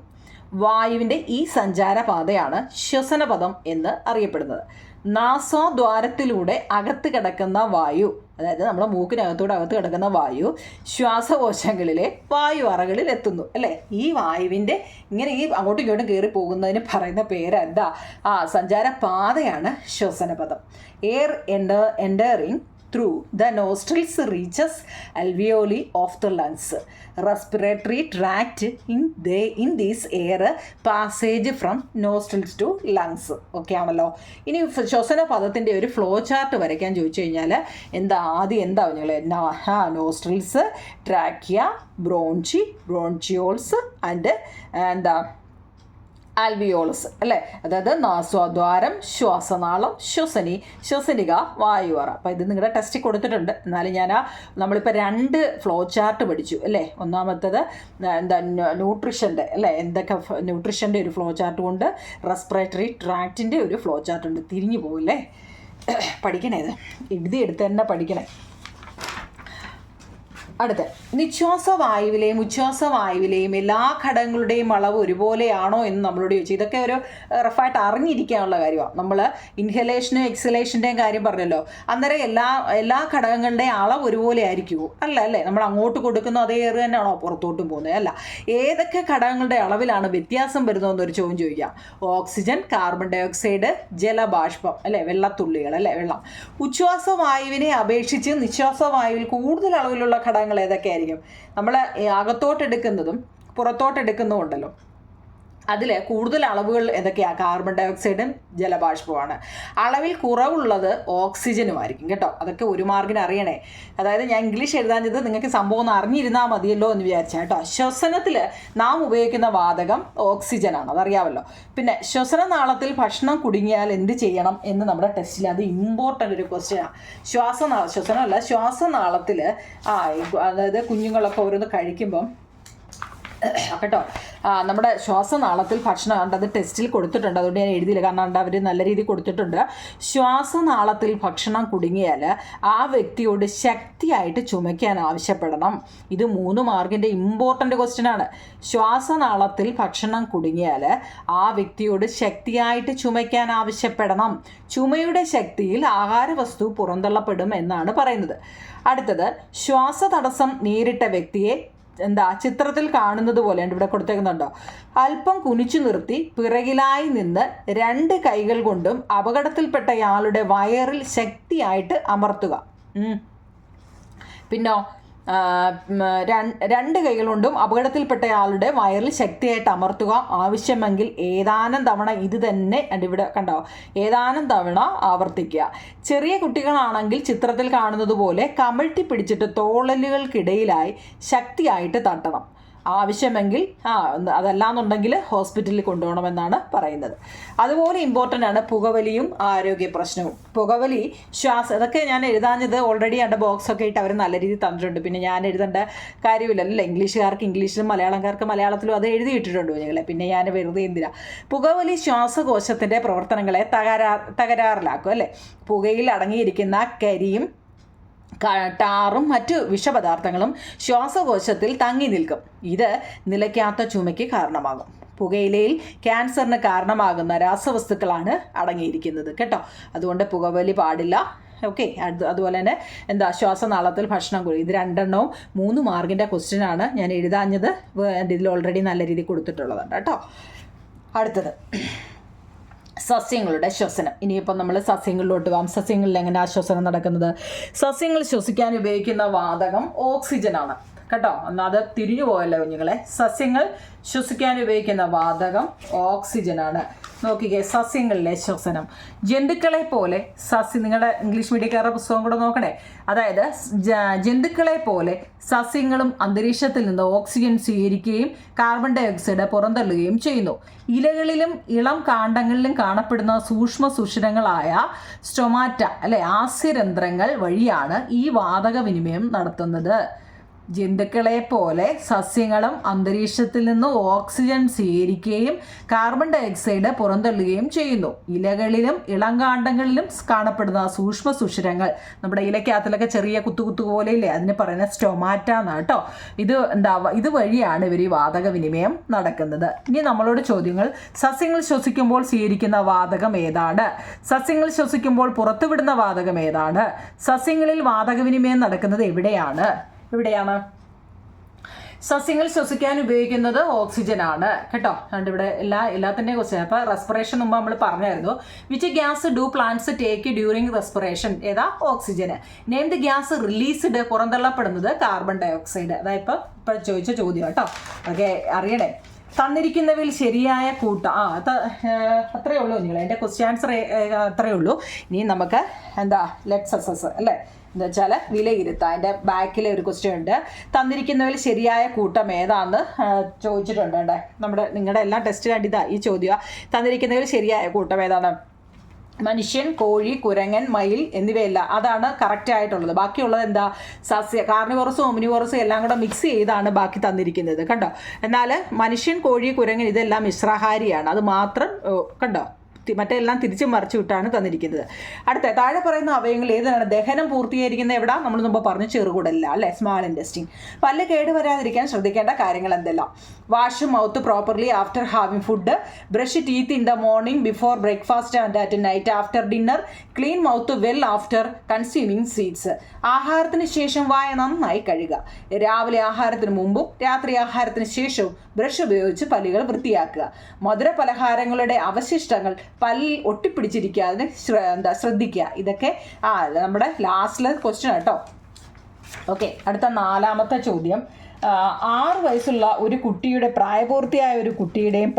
വായുവിൻ്റെ ഈ സഞ്ചാരപാതയാണ് ശ്വസനപഥം എന്ന് അറിയപ്പെടുന്നത്. നാസാദ്വാരത്തിലൂടെ അകത്ത് കിടക്കുന്ന വായു, അതായത് നമ്മുടെ മൂക്കിനകത്തൂടെ അകത്ത് കിടക്കുന്ന വായു ശ്വാസകോശങ്ങളിലെ വായു അറകളിൽ എത്തുന്നു അല്ലേ. ഈ വായുവിൻ്റെ ഇങ്ങനെ ഈ അങ്ങോട്ടും ഇങ്ങോട്ടും കയറി പോകുന്നതിന് പറയുന്ന പേരെന്താ? സഞ്ചാരപാതയാണ് ശ്വസനപഥം. Air entering through the nostrils reaches alveoli of the lungs. Respiratory tract in this air passage from nostrils to lungs. Okay ആണല്ലോ. ഇനി ശ്വസന പദത്തിൻ്റെ ഒരു ഫ്ലോ ചാർട്ട് വരയ്ക്കാൻ ചോദിച്ചു കഴിഞ്ഞാൽ ആദ്യം എന്താ നിങ്ങൾ നോസ്ട്രിൽസ്, ട്രാക്കിയ, ബ്രോൺച്ചിയോൾസ് ആൻഡ് ആൽവിയോളസ് അല്ലേ. അതായത് നാസ്വാദ്വാരം, ശ്വാസനാളം, ശ്വസനിക, വായുവറ. അപ്പോൾ ഇത് നിങ്ങളുടെ ടെസ്റ്റിൽ കൊടുത്തിട്ടുണ്ട്. എന്നാലും നമ്മളിപ്പോൾ 2 ഫ്ലോ ചാർട്ട് പഠിച്ചു അല്ലേ. ഒന്നാമത്തേത് ന്യൂട്രീഷൻ്റെ അല്ലേ, എന്തൊക്കെ ന്യൂട്രീഷൻ്റെ ഒരു ഫ്ലോ ചാർട്ട് കൊണ്ട് റെസ്പിറേറ്ററി ട്രാക്റ്റിൻ്റെ ഒരു ഫ്ലോ ചാർട്ട് ഉണ്ട്. തിരിഞ്ഞു പോകില്ലേ, പഠിക്കണേ, ഇത് എഴുതിയെടുത്ത് തന്നെ പഠിക്കണേ. അടുത്ത, നിശ്വാസവായുവിലെയും ഉച്ഛ്വാസവായുവിലെയും എല്ലാ ഘടകങ്ങളുടെയും അളവ് ഒരുപോലെയാണോ എന്ന് നമ്മളോട് ചോദിച്ചു. ഇതൊക്കെ ഒരു റഫായിട്ട് അറിഞ്ഞിരിക്കാനുള്ള കാര്യമാണ്. നമ്മൾ ഇൻഹലേഷനും എക്സലേഷൻ്റെയും കാര്യം പറഞ്ഞല്ലോ. അന്നേരം എല്ലാ ഘടകങ്ങളുടെയും അളവ് ഒരുപോലെ ആയിരിക്കുമോ? അല്ലേ. നമ്മൾ അങ്ങോട്ട് കൊടുക്കുന്ന അതേ എയർ തന്നെയാണോ പുറത്തോട്ടും പോകുന്നത്? അല്ല. ഏതൊക്കെ ഘടകങ്ങളുടെ അളവിലാണ് വ്യത്യാസം വരുന്നതെന്നൊരു ചോദ്യം ചോദിക്കാം. ഓക്സിജൻ, കാർബൺ ഡൈ ഓക്സൈഡ്, ജലബാഷ്പം അല്ലേ, വെള്ളത്തുള്ളികൾ അല്ലേ, വെള്ളം. ഉച്ഛ്വാസവായുവിനെ അപേക്ഷിച്ച് നിശ്വാസവായുവിൽ കൂടുതൽ അളവിലുള്ള ഘടകങ്ങൾ ഏതൊക്കെയായിരിക്കും? നമ്മൾ അകത്തോട്ടെടുക്കുന്നതും പുറത്തോട്ടെടുക്കുന്നതും ഉണ്ടല്ലോ, അതിൽ കൂടുതൽ അളവുകൾ ഏതൊക്കെയാണ്? കാർബൺ ഡൈ ഓക്സൈഡും ജലബാഷ്പമാണ്. അളവിൽ കുറവുള്ളത് ഓക്സിജനുമായിരിക്കും കേട്ടോ. അതൊക്കെ ഒരു മാർക്കിന് അറിയണേ. അതായത് ഞാൻ ഇംഗ്ലീഷ് എഴുതാഞ്ഞത് നിങ്ങൾക്ക് സംഭവം ഒന്ന് അറിഞ്ഞിരുന്നാൽ മതിയല്ലോ എന്ന് വിചാരിച്ചാൽ കേട്ടോ. ശ്വസനത്തിൽ നാം ഉപയോഗിക്കുന്ന വാതകം ഓക്സിജനാണ്, അതറിയാമല്ലോ. പിന്നെ ശ്വസനനാളത്തിൽ ഭക്ഷണം കുടുങ്ങിയാൽ എന്ത് ചെയ്യണം എന്ന് നമ്മുടെ ടെസ്റ്റിൽ അത് ഇമ്പോർട്ടൻ്റ് ഒരു ക്വസ്റ്റ്യനാണ്. ശ്വസനമല്ല, ശ്വാസനാളത്തിൽ അതായത് കുഞ്ഞുങ്ങളൊക്കെ ഓരോന്ന് കഴിക്കുമ്പം കേട്ടോ, നമ്മുടെ ശ്വാസനാളത്തിൽ ഭക്ഷണം ഉണ്ട്, അത് ടെസ്റ്റിൽ കൊടുത്തിട്ടുണ്ട്, അതുകൊണ്ട് ഞാൻ എഴുതിയില്ല, കാരണം അവർ നല്ല രീതിയിൽ കൊടുത്തിട്ടുണ്ട്. ശ്വാസനാളത്തിൽ ഭക്ഷണം കുടുങ്ങിയാൽ ആ വ്യക്തിയോട് ശക്തിയായിട്ട് ചുമയ്ക്കാൻ ആവശ്യപ്പെടണം. ഇത് 3 മാർക്കിൻ്റെ ഇമ്പോർട്ടൻ്റ് ക്വസ്റ്റ്യൻ ആണ്. ശ്വാസനാളത്തിൽ ഭക്ഷണം കുടുങ്ങിയാൽ ആ വ്യക്തിയോട് ശക്തിയായിട്ട് ചുമയ്ക്കാൻ ആവശ്യപ്പെടണം. ചുമയുടെ ശക്തിയിൽ ആഹാരവസ്തു പുറന്തള്ളപ്പെടും എന്നാണ് പറയുന്നത്. അടുത്തത്, ശ്വാസതടസ്സം നേരിട്ട വ്യക്തിയെ ചിത്രത്തിൽ കാണുന്നത് പോലെയുണ്ട്, ഇവിടെ കൊടുത്തേക്കുന്നുണ്ടോ, അല്പം കുനിച്ചു നിർത്തി പിറകിലായി നിന്ന് 2 കൈകൾ കൊണ്ടും അപകടത്തിൽപ്പെട്ടയാളുടെ വയറിൽ ശക്തിയായിട്ട് അമർത്തുക. പിന്നോ 2 കൈകൾ കൊണ്ടും അപകടത്തിൽപ്പെട്ടയാളുടെ വയറിൽ ശക്തിയായിട്ട് അമർത്തുക. ആവശ്യമെങ്കിൽ ഏതാനും തവണ ഇത് തന്നെ ഇവിടെ കണ്ടോ, ഏതാനും തവണ ആവർത്തിക്കുക. ചെറിയ കുട്ടികളാണെങ്കിൽ ചിത്രത്തിൽ കാണുന്നത് പോലെ കമിഴ്ത്തി പിടിച്ചിട്ട് തോളലുകൾക്കിടയിലായി ശക്തിയായിട്ട് തട്ടണം. ആവശ്യമെങ്കിൽ അതല്ലാന്നുണ്ടെങ്കിൽ ഹോസ്പിറ്റലിൽ കൊണ്ടുപോകണമെന്നാണ് പറയുന്നത്. അതുപോലെ ഇമ്പോർട്ടൻ്റ് ആണ് പുകവലിയും ആരോഗ്യ പ്രശ്നവും. പുകവലി, ശ്വാസം, ഇതൊക്കെ ഞാൻ എഴുതാഞ്ഞത് ഓൾറെഡി എൻ്റെ ബോക്സൊക്കെ ഇട്ട് അവർ നല്ല രീതിയിൽ തന്നിട്ടുണ്ട്. പിന്നെ ഞാൻ എഴുതേണ്ട കാര്യമില്ലല്ലോ, ഇംഗ്ലീഷുകാർക്ക് ഇംഗ്ലീഷിലും മലയാളക്കാർക്ക് മലയാളത്തിലും അത് എഴുതിയിട്ടിട്ടുണ്ട് നിങ്ങളെ, പിന്നെ ഞാൻ വെറുതെ എന്തിനാ. പുകവലി ശ്വാസകോശത്തിൻ്റെ പ്രവർത്തനങ്ങളെ തകരാറിലാക്കും അല്ലേ. പുകയിൽ അടങ്ങിയിരിക്കുന്ന കരിയും ടാറും മറ്റു വിഷപദാർത്ഥങ്ങളും ശ്വാസകോശത്തിൽ തങ്ങി നിൽക്കും. ഇത് നിലയ്ക്കാത്ത ചുമയ്ക്ക് കാരണമാകും. പുകയിലയിൽ ക്യാൻസറിന് കാരണമാകുന്ന രാസവസ്തുക്കളാണ് അടങ്ങിയിരിക്കുന്നത് കേട്ടോ. അതുകൊണ്ട് പുകവലി പാടില്ല. ഓക്കെ. അതുപോലെ തന്നെ ശ്വാസനാളത്തിൽ ഭക്ഷണം കൂടി, ഇത് 2 3 മാർക്കിൻ്റെ ക്വസ്റ്റ്യൻ ആണ്. ഞാൻ എഴുതാഞ്ഞത് ഇതിൽ ഓൾറെഡി നല്ല രീതിയിൽ കൊടുത്തിട്ടുള്ളതാണ് കേട്ടോ. അടുത്തത്, സസ്യങ്ങളുടെ ശ്വസനം. ഇനിയിപ്പോൾ നമ്മൾ സസ്യങ്ങളിലോട്ട് പോകാം. സസ്യങ്ങളിൽ എങ്ങനെയാണ് ശ്വസനം നടക്കുന്നത്? സസ്യങ്ങൾ ശ്വസിക്കാൻ ഉപയോഗിക്കുന്ന വാതകം ഓക്സിജനാണ് കേട്ടോ. എന്നാൽ അത് തിരിഞ്ഞു പോയല്ലോ കുഞ്ഞുങ്ങളെ. സസ്യങ്ങൾ ശ്വസിക്കാൻ ഉപയോഗിക്കുന്ന വാതകം ഓക്സിജനാണ്. നോക്കിക്കേ, സസ്യങ്ങളിലെ ശ്വസനം. ജന്തുക്കളെ പോലെ നിങ്ങളുടെ ഇംഗ്ലീഷ് മീഡിയക്കാരുടെ പുസ്തകം കൂടെ നോക്കണേ. അതായത് ജന്തുക്കളെ പോലെ സസ്യങ്ങളും അന്തരീക്ഷത്തിൽ നിന്ന് ഓക്സിജൻ സ്വീകരിക്കുകയും കാർബൺ ഡൈ ഓക്സൈഡ് പുറന്തള്ളുകയും ചെയ്യുന്നു. ഇലകളിലും ഇളം കാണ്ഡങ്ങളിലും കാണപ്പെടുന്ന സൂക്ഷ്മ സുഷിരങ്ങളായ സ്റ്റൊമാറ്റ ആസ്യരന്ധ്രങ്ങൾ വഴിയാണ് ഈ വാതക വിനിമയം നടത്തുന്നത്. ജന്തുക്കളെ പോലെ സസ്യങ്ങളും അന്തരീക്ഷത്തിൽ നിന്ന് ഓക്സിജൻ സ്വീകരിക്കുകയും കാർബൺ ഡൈ ഓക്സൈഡ് പുറന്തള്ളുകയും ചെയ്യുന്നു. ഇലകളിലും ഇളങ്കാണ്ഡങ്ങളിലും കാണപ്പെടുന്ന സൂക്ഷ്മ സുഷിരങ്ങൾ, നമ്മുടെ ഇലക്കകത്തിലൊക്കെ ചെറിയ കുത്തു പോലെയില്ലേ, അതിന് പറയുന്നത് സ്റ്റൊമാറ്റ എന്നാണ് കേട്ടോ. ഇത് വഴിയാണ് ഇവർ ഈ വാതക വിനിമയം നടക്കുന്നത്. ഇനി നമ്മളോട് ചോദ്യങ്ങൾ: സസ്യങ്ങൾ ശ്വസിക്കുമ്പോൾ സ്വീകരിക്കുന്ന വാതകം ഏതാണ്? സസ്യങ്ങൾ ശ്വസിക്കുമ്പോൾ പുറത്തുവിടുന്ന വാതകം ഏതാണ്? സസ്യങ്ങളിൽ വാതകവിനിമയം നടക്കുന്നത് എവിടെയാണ്? സസ്യങ്ങൾ ശ്വസിക്കാൻ ഉപയോഗിക്കുന്നത് ഓക്സിജനാണ് കേട്ടോ. അതുകൊണ്ട് ഇവിടെ എല്ലാത്തിൻ്റെയും ക്വസ്റ്റ്യൻ. അപ്പോൾ റെസ്പിറേഷൻ മുമ്പ് നമ്മൾ പറഞ്ഞായിരുന്നു. Which gas do plants take during respiration? ഏതാ? Oxygen. Name the gas released, പുറന്തള്ളപ്പെടുന്നത് കാർബൺ ഡൈ ഓക്സൈഡ്. അതായത് ഇപ്പോൾ ചോദിച്ച ചോദ്യം കേട്ടോ. ഓക്കെ, അറിയണേ. തന്നിരിക്കുന്നവയിൽ ശരിയായ അത്രയേ ഉള്ളൂ നിങ്ങൾ. എൻ്റെ ക്വസ്റ്റ്യൻ ആൻസർ അത്രയേ ഉള്ളൂ. ഇനി നമുക്ക് ലെറ്റ്സ് അസസ് അല്ലേ, എന്താ വെച്ചാൽ വിലയിരുത്താം. അതിൻ്റെ ബാക്കിലെ ഒരു ക്വസ്റ്റ്യൻ ഉണ്ട്. തന്നിരിക്കുന്നവയിൽ ശരിയായ കൂട്ടം ഏതാന്ന് ചോദിച്ചിട്ടുണ്ട്. നിങ്ങളുടെ എല്ലാ ടെസ്റ്റ് കണ്ടിതാ ഈ ചോദ്യമാണ്. തന്നിരിക്കുന്നവയിൽ ശരിയായ കൂട്ടം ഏതാണ്? മനുഷ്യൻ, കോഴി, കുരങ്ങൻ, മയിൽ എന്നിവയല്ല. അതാണ് കറക്റ്റ് ആയിട്ടുള്ളത്. ബാക്കിയുള്ളത് കാർണിവോറസും ഒമിനിവോറസും എല്ലാം കൂടെ മിക്സ് ചെയ്താണ് ബാക്കി തന്നിരിക്കുന്നത് കണ്ടോ. എന്നാൽ മനുഷ്യൻ, കോഴി, കുരങ്ങൻ ഇതെല്ലാം മിശ്രാഹാരിയാണ്. അത് മാത്രം കണ്ടോ, മറ്റെല്ലാം തിരിച്ചു മറിച്ചു വിട്ടാണ് തന്നിരിക്കുന്നത്. അടുത്ത താഴെ പറയുന്ന അവയവങ്ങൾ ഏതാണ്? ദഹനം പൂർത്തീകരിക്കുന്ന എവിടെ? നമ്മൾ മുമ്പ് പറഞ്ഞു ചെറുകുടലില്ല അല്ലേ, സ്മാൾ ഇൻറ്റെസ്റ്റൈൻ. പല്ല് കേടുവരാതിരിക്കാൻ ശ്രദ്ധിക്കേണ്ട കാര്യങ്ങൾ എന്തെല്ലാം? Wash mouth properly after having food, brush teeth in the morning before breakfast and at night after dinner, clean mouth well after consuming sweets. ആഹാരത്തിന് ശേഷം വായ നന്നായി കഴുകുക. രാവിലെ ആഹാരത്തിന് മുമ്പും രാത്രി ആഹാരത്തിന് ശേഷവും ബ്രഷ് ഉപയോഗിച്ച് പല്ലുകൾ വൃത്തിയാക്കുക. മധുര പലഹാരങ്ങളുടെ അവശിഷ്ടങ്ങൾ പല്ലിൽ ഒട്ടിപ്പിടിച്ചിരിക്കാതെ ശ്രദ്ധിക്കുക. ഇതൊക്കെ നമ്മുടെ ലാസ്റ്റിലെ ക്വസ്റ്റ്യൻ കേട്ടോ. ഓക്കെ, അടുത്ത 4ാമത്തെ ചോദ്യം. 6 വയസ്സുള്ള ഒരു കുട്ടിയുടെ, പ്രായപൂർത്തിയായ ഒരു കുട്ടിയുടെയും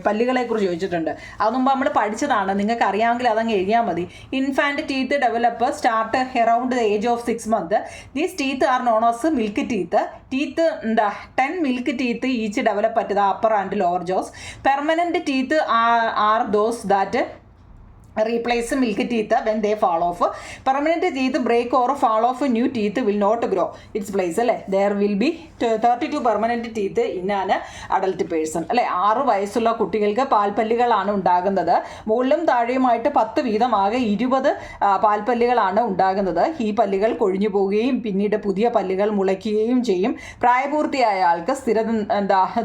പല്ലുകളെക്കുറിച്ച് ചോദിച്ചിട്ടുണ്ട്. അത് മുമ്പ് നമ്മൾ പഠിച്ചതാണ്. നിങ്ങൾക്ക് അറിയാമെങ്കിൽ അതങ്ങ് എഴുതിയാൽ മതി. Infant teeth develop start around the age of 6 months. These teeth R known as milk teeth. 10 milk teeth each develop at the upper and lower Jose. Permanent teeth are those that replace milk teeth when they fall off. Permanent teeth break or fall off, new teeth will not grow its place. അല്ലേ, there will be 32 permanent teeth in an adult person. അല്ലേ, 6 വയസ്സുള്ള കുട്ടികൾക്ക് പാൽപ്പല്ലുകളാണ് ഉണ്ടാകുന്നത്. മുകളിലും താഴെയുമായിട്ട് 10 വീതം ആകെ 20 പാൽപ്പല്ലുകളാണ് ഉണ്ടാകുന്നത്. ഈ പല്ലുകൾ കൊഴിഞ്ഞു പോവുകയും പിന്നീട് പുതിയ പല്ലുകൾ മുളയ്ക്കുകയും ചെയ്യും. പ്രായപൂർത്തിയായ ആൾക്ക്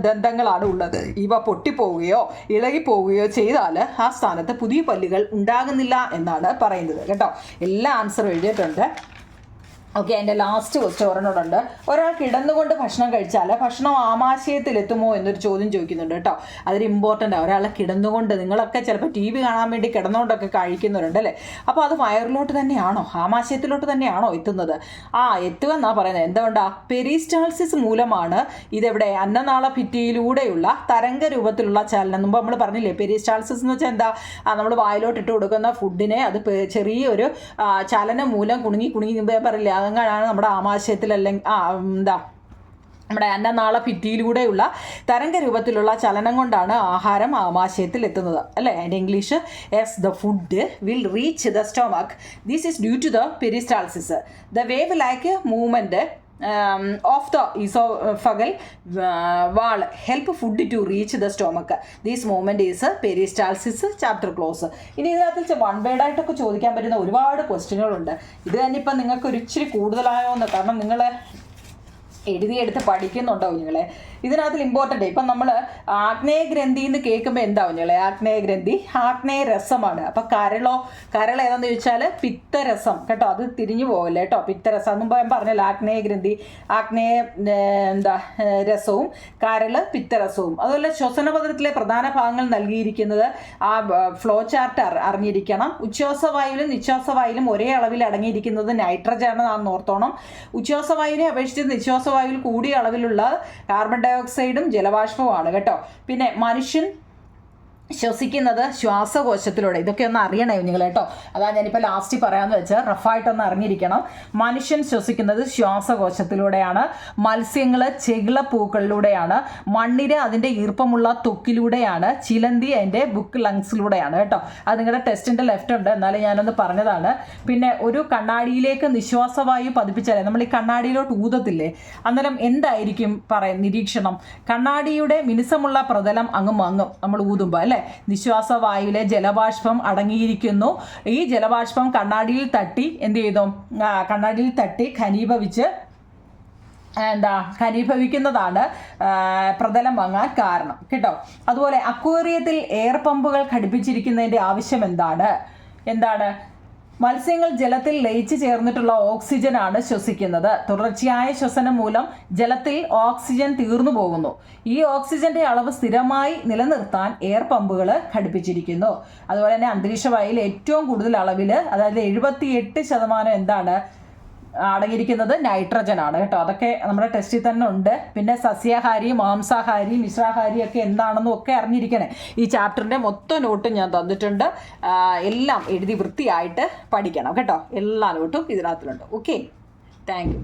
ദന്തങ്ങളാണ് ഉള്ളത്. ഇവ പൊട്ടിപ്പോവുകയോ ഇളകിപ്പോവുകയോ ചെയ്താൽ ആ സ്ഥാനത്ത് പുതിയ പല്ലുകൾ ഉണ്ടാകുന്നില്ല എന്നാണ് പറയുന്നത് കേട്ടോ. എല്ലാ ആൻസറും എഴുതിയിട്ടുണ്ട്. ഓക്കെ, എൻ്റെ ലാസ്റ്റ് ക്വസ്റ്റ്യൻ ഒരെണ്ണോടുണ്ട്. ഒരാൾ കിടന്നുകൊണ്ട് ഭക്ഷണം കഴിച്ചാൽ ഭക്ഷണം ആമാശയത്തിലെത്തുമോ എന്നൊരു ചോദ്യം ചോദിക്കുന്നുണ്ട് കേട്ടോ. അതൊരു ഇമ്പോർട്ടൻ്റ് ആണ്. ഒരാൾ കിടന്നുകൊണ്ട്, നിങ്ങളൊക്കെ ചിലപ്പോൾ TV കാണാൻ വേണ്ടി കിടന്നുകൊണ്ടൊക്കെ കഴിക്കുന്നവരുണ്ട് അല്ലേ, അപ്പോൾ അത് വയറിലോട്ട് തന്നെയാണോ, ആമാശയത്തിലോട്ട് തന്നെയാണോ എത്തുന്നത്? എത്തുമെന്നാണ് പറയുന്നത്. എന്തുകൊണ്ടാ? പെരിസ്റ്റാൾസിസ് മൂലമാണ് ഇതെവിടെ അന്നനാള ഭിത്തിയിലൂടെയുള്ള തരംഗ രൂപത്തിലുള്ള ചലനം. മുമ്പ് നമ്മൾ പറഞ്ഞില്ലേ, പെരിസ്റ്റാൾസിസ് എന്ന് വെച്ചാൽ എന്താ? നമ്മൾ വായിലോട്ട് ഇട്ട് കൊടുക്കുന്ന ഫുഡിനെ അത് ചെറിയൊരു ചലനം മൂലം കുണുങ്ങി പറയില്ല, അങ്ങനെയാണ് നമ്മുടെ ആമാശയത്തിൽ അല്ലെങ്കിൽ നമ്മുടെ അന്നനാള ഭിത്തിയിലൂടെയുള്ള തരംഗ രൂപത്തിലുള്ള ചലനം കൊണ്ടാണ് ആഹാരം ആമാശയത്തിൽ എത്തുന്നത് അല്ലേ. അതിൻ്റെ English as the food will reach the stomach. This is due to the peristalsis. The wave like movement of the esophageal wall help food to reach the stomach. This movement is peristalsis. Chapter close. ഇനി ഇതിനകത്ത് one word ആയിട്ടൊക്കെ ചോദിക്കാൻ പറ്റുന്ന ഒരുപാട് ക്വസ്റ്റ്യനുകളുണ്ട്. ഇത് തന്നെ ഇപ്പം നിങ്ങൾക്ക് ഒരു ഇച്ചിരി കൂടുതലായോ എന്ന്, കാരണം നിങ്ങൾ എഴുതിയെടുത്ത് പഠിക്കുന്നുണ്ടാവും നിങ്ങളെ. ഇതിനകത്തിൽ ഇമ്പോർട്ടൻ്റ് ഇപ്പം നമ്മൾ ആഗ്നേയഗ്രന്ഥി എന്ന് കേൾക്കുമ്പോൾ എന്താവും നിങ്ങളെ? ആഗ്നേയഗ്രന്ഥി ആഗ്നേയ രസമാണ്. അപ്പം കരൾ ഏതാണെന്ന് ചോദിച്ചാൽ പിത്തരസം കേട്ടോ. അത് തിരിഞ്ഞു പോകല്ലേ കേട്ടോ. പിത്തരസം മുമ്പ് ഞാൻ പറഞ്ഞല്ലോ, ആഗ്നേയഗ്രന്ഥി രസവും കരൾ പിത്തരസവും. അതുപോലെ ശ്വസനപഥത്തിലെ പ്രധാന ഭാഗങ്ങൾ നൽകിയിരിക്കുന്നത് ആ ഫ്ലോ ചാർട്ട് അറിഞ്ഞിരിക്കണം. ഉച്ഛ്വാസവായുവിലും നിശ്വാസവായുവിലും ഒരേ അളവിൽ അടങ്ങിയിരിക്കുന്നത് നൈട്രജൻ ആണെന്ന് ഓർത്തോണം. ഉച്ഛ്വാസവായുവിനെ അപേക്ഷിച്ച് നിശ്വാസവായുവിൽ കൂടിയ അളവിലുള്ള കാർബൺ ഡൈ ഓക്സൈഡും ജലബാഷ്പവുമാണ് കേട്ടോ. പിന്നെ മനുഷ്യൻ ശ്വസിക്കുന്നത് ശ്വാസകോശത്തിലൂടെ. ഇതൊക്കെ ഒന്ന് അറിയണേ നിങ്ങൾ കേട്ടോ. അതാണ് ഞാനിപ്പോൾ ലാസ്റ്റ് പറയാമെന്ന് വെച്ചാൽ റഫായിട്ടൊന്ന് അറിഞ്ഞിരിക്കണം. മനുഷ്യൻ ശ്വസിക്കുന്നത് ശ്വാസകോശത്തിലൂടെയാണ്. മത്സ്യങ്ങൾ ചെകിളപ്പൂക്കളിലൂടെയാണ്. മണ്ണിര അതിൻ്റെ ഈർപ്പമുള്ള ത്വക്കിലൂടെയാണ്. ചിലന്തി അതിൻ്റെ ബുക്ക് ലങ്സിലൂടെയാണ് കേട്ടോ. അത് നിങ്ങളുടെ ടെസ്റ്റിൻ്റെ ലെഫ്റ്റ് ഉണ്ട്, എന്നാലും ഞാനൊന്ന് പറഞ്ഞതാണ്. പിന്നെ ഒരു കണ്ണാടിയിലേക്ക് നിശ്വാസവായു പതിപ്പിച്ചാലേ നമ്മൾ ഈ കണ്ണാടിയിലോട്ട് ഊതത്തില്ലേ, അന്നേരം എന്തായിരിക്കും നിരീക്ഷണം? കണ്ണാടിയുടെ മിനുസമുള്ള പ്രതലം അങ്ങും നമ്മൾ ഊതുമ്പോൾ അല്ലേ, നിശ്വാസവായുവിലെ ജലബാഷ്പം അടങ്ങിയിരിക്കുന്നു. ഈ ജലബാഷ്പം കണ്ണാടിയിൽ തട്ടി എന്ത് ചെയ്തു? കണ്ണാടിയിൽ തട്ടി ഘനീഭവിക്കുന്നതാണ് പ്രതലം വാങ്ങാൻ കാരണം കേട്ടോ. അതുപോലെ അക്വേറിയത്തിൽ എയർ പമ്പുകൾ ഘടിപ്പിച്ചിരിക്കുന്നതിൻ്റെ ആവശ്യം എന്താണ്? മത്സ്യങ്ങൾ ജലത്തിൽ ലയിച്ചു ചേർന്നിട്ടുള്ള ഓക്സിജനാണ് ശ്വസിക്കുന്നത്. തുടർച്ചയായ ശ്വസനം മൂലം ജലത്തിൽ ഓക്സിജൻ തീർന്നു പോകുന്നു. ഈ ഓക്സിജന്റെ അളവ് സ്ഥിരമായി നിലനിർത്താൻ എയർ പമ്പുകൾ ഘടിപ്പിച്ചിരിക്കുന്നു. അതുപോലെ തന്നെ അന്തരീക്ഷവായുവിൽ ഏറ്റവും കൂടുതൽ അളവിൽ, അതായത് 78% അടങ്ങിയിരിക്കുന്നത് നൈട്രജൻ ആണ് കേട്ടോ. അതൊക്കെ നമ്മുടെ ടെസ്റ്റിൽ തന്നെ ഉണ്ട്. പിന്നെ സസ്യാഹാരി, മാംസാഹാരി, മിശ്രാഹാരി ഒക്കെ എന്താണെന്നും ഒക്കെ അറിഞ്ഞിരിക്കണേ. ഈ ചാപ്റ്ററിൻ്റെ മൊത്തം നോട്ടും ഞാൻ തന്നിട്ടുണ്ട്. എല്ലാം എഴുതി വൃത്തിയായിട്ട് പഠിക്കണം കേട്ടോ. എല്ലാ നോട്ടും ഇതിനകത്തിലുണ്ട്. Okay, thank U.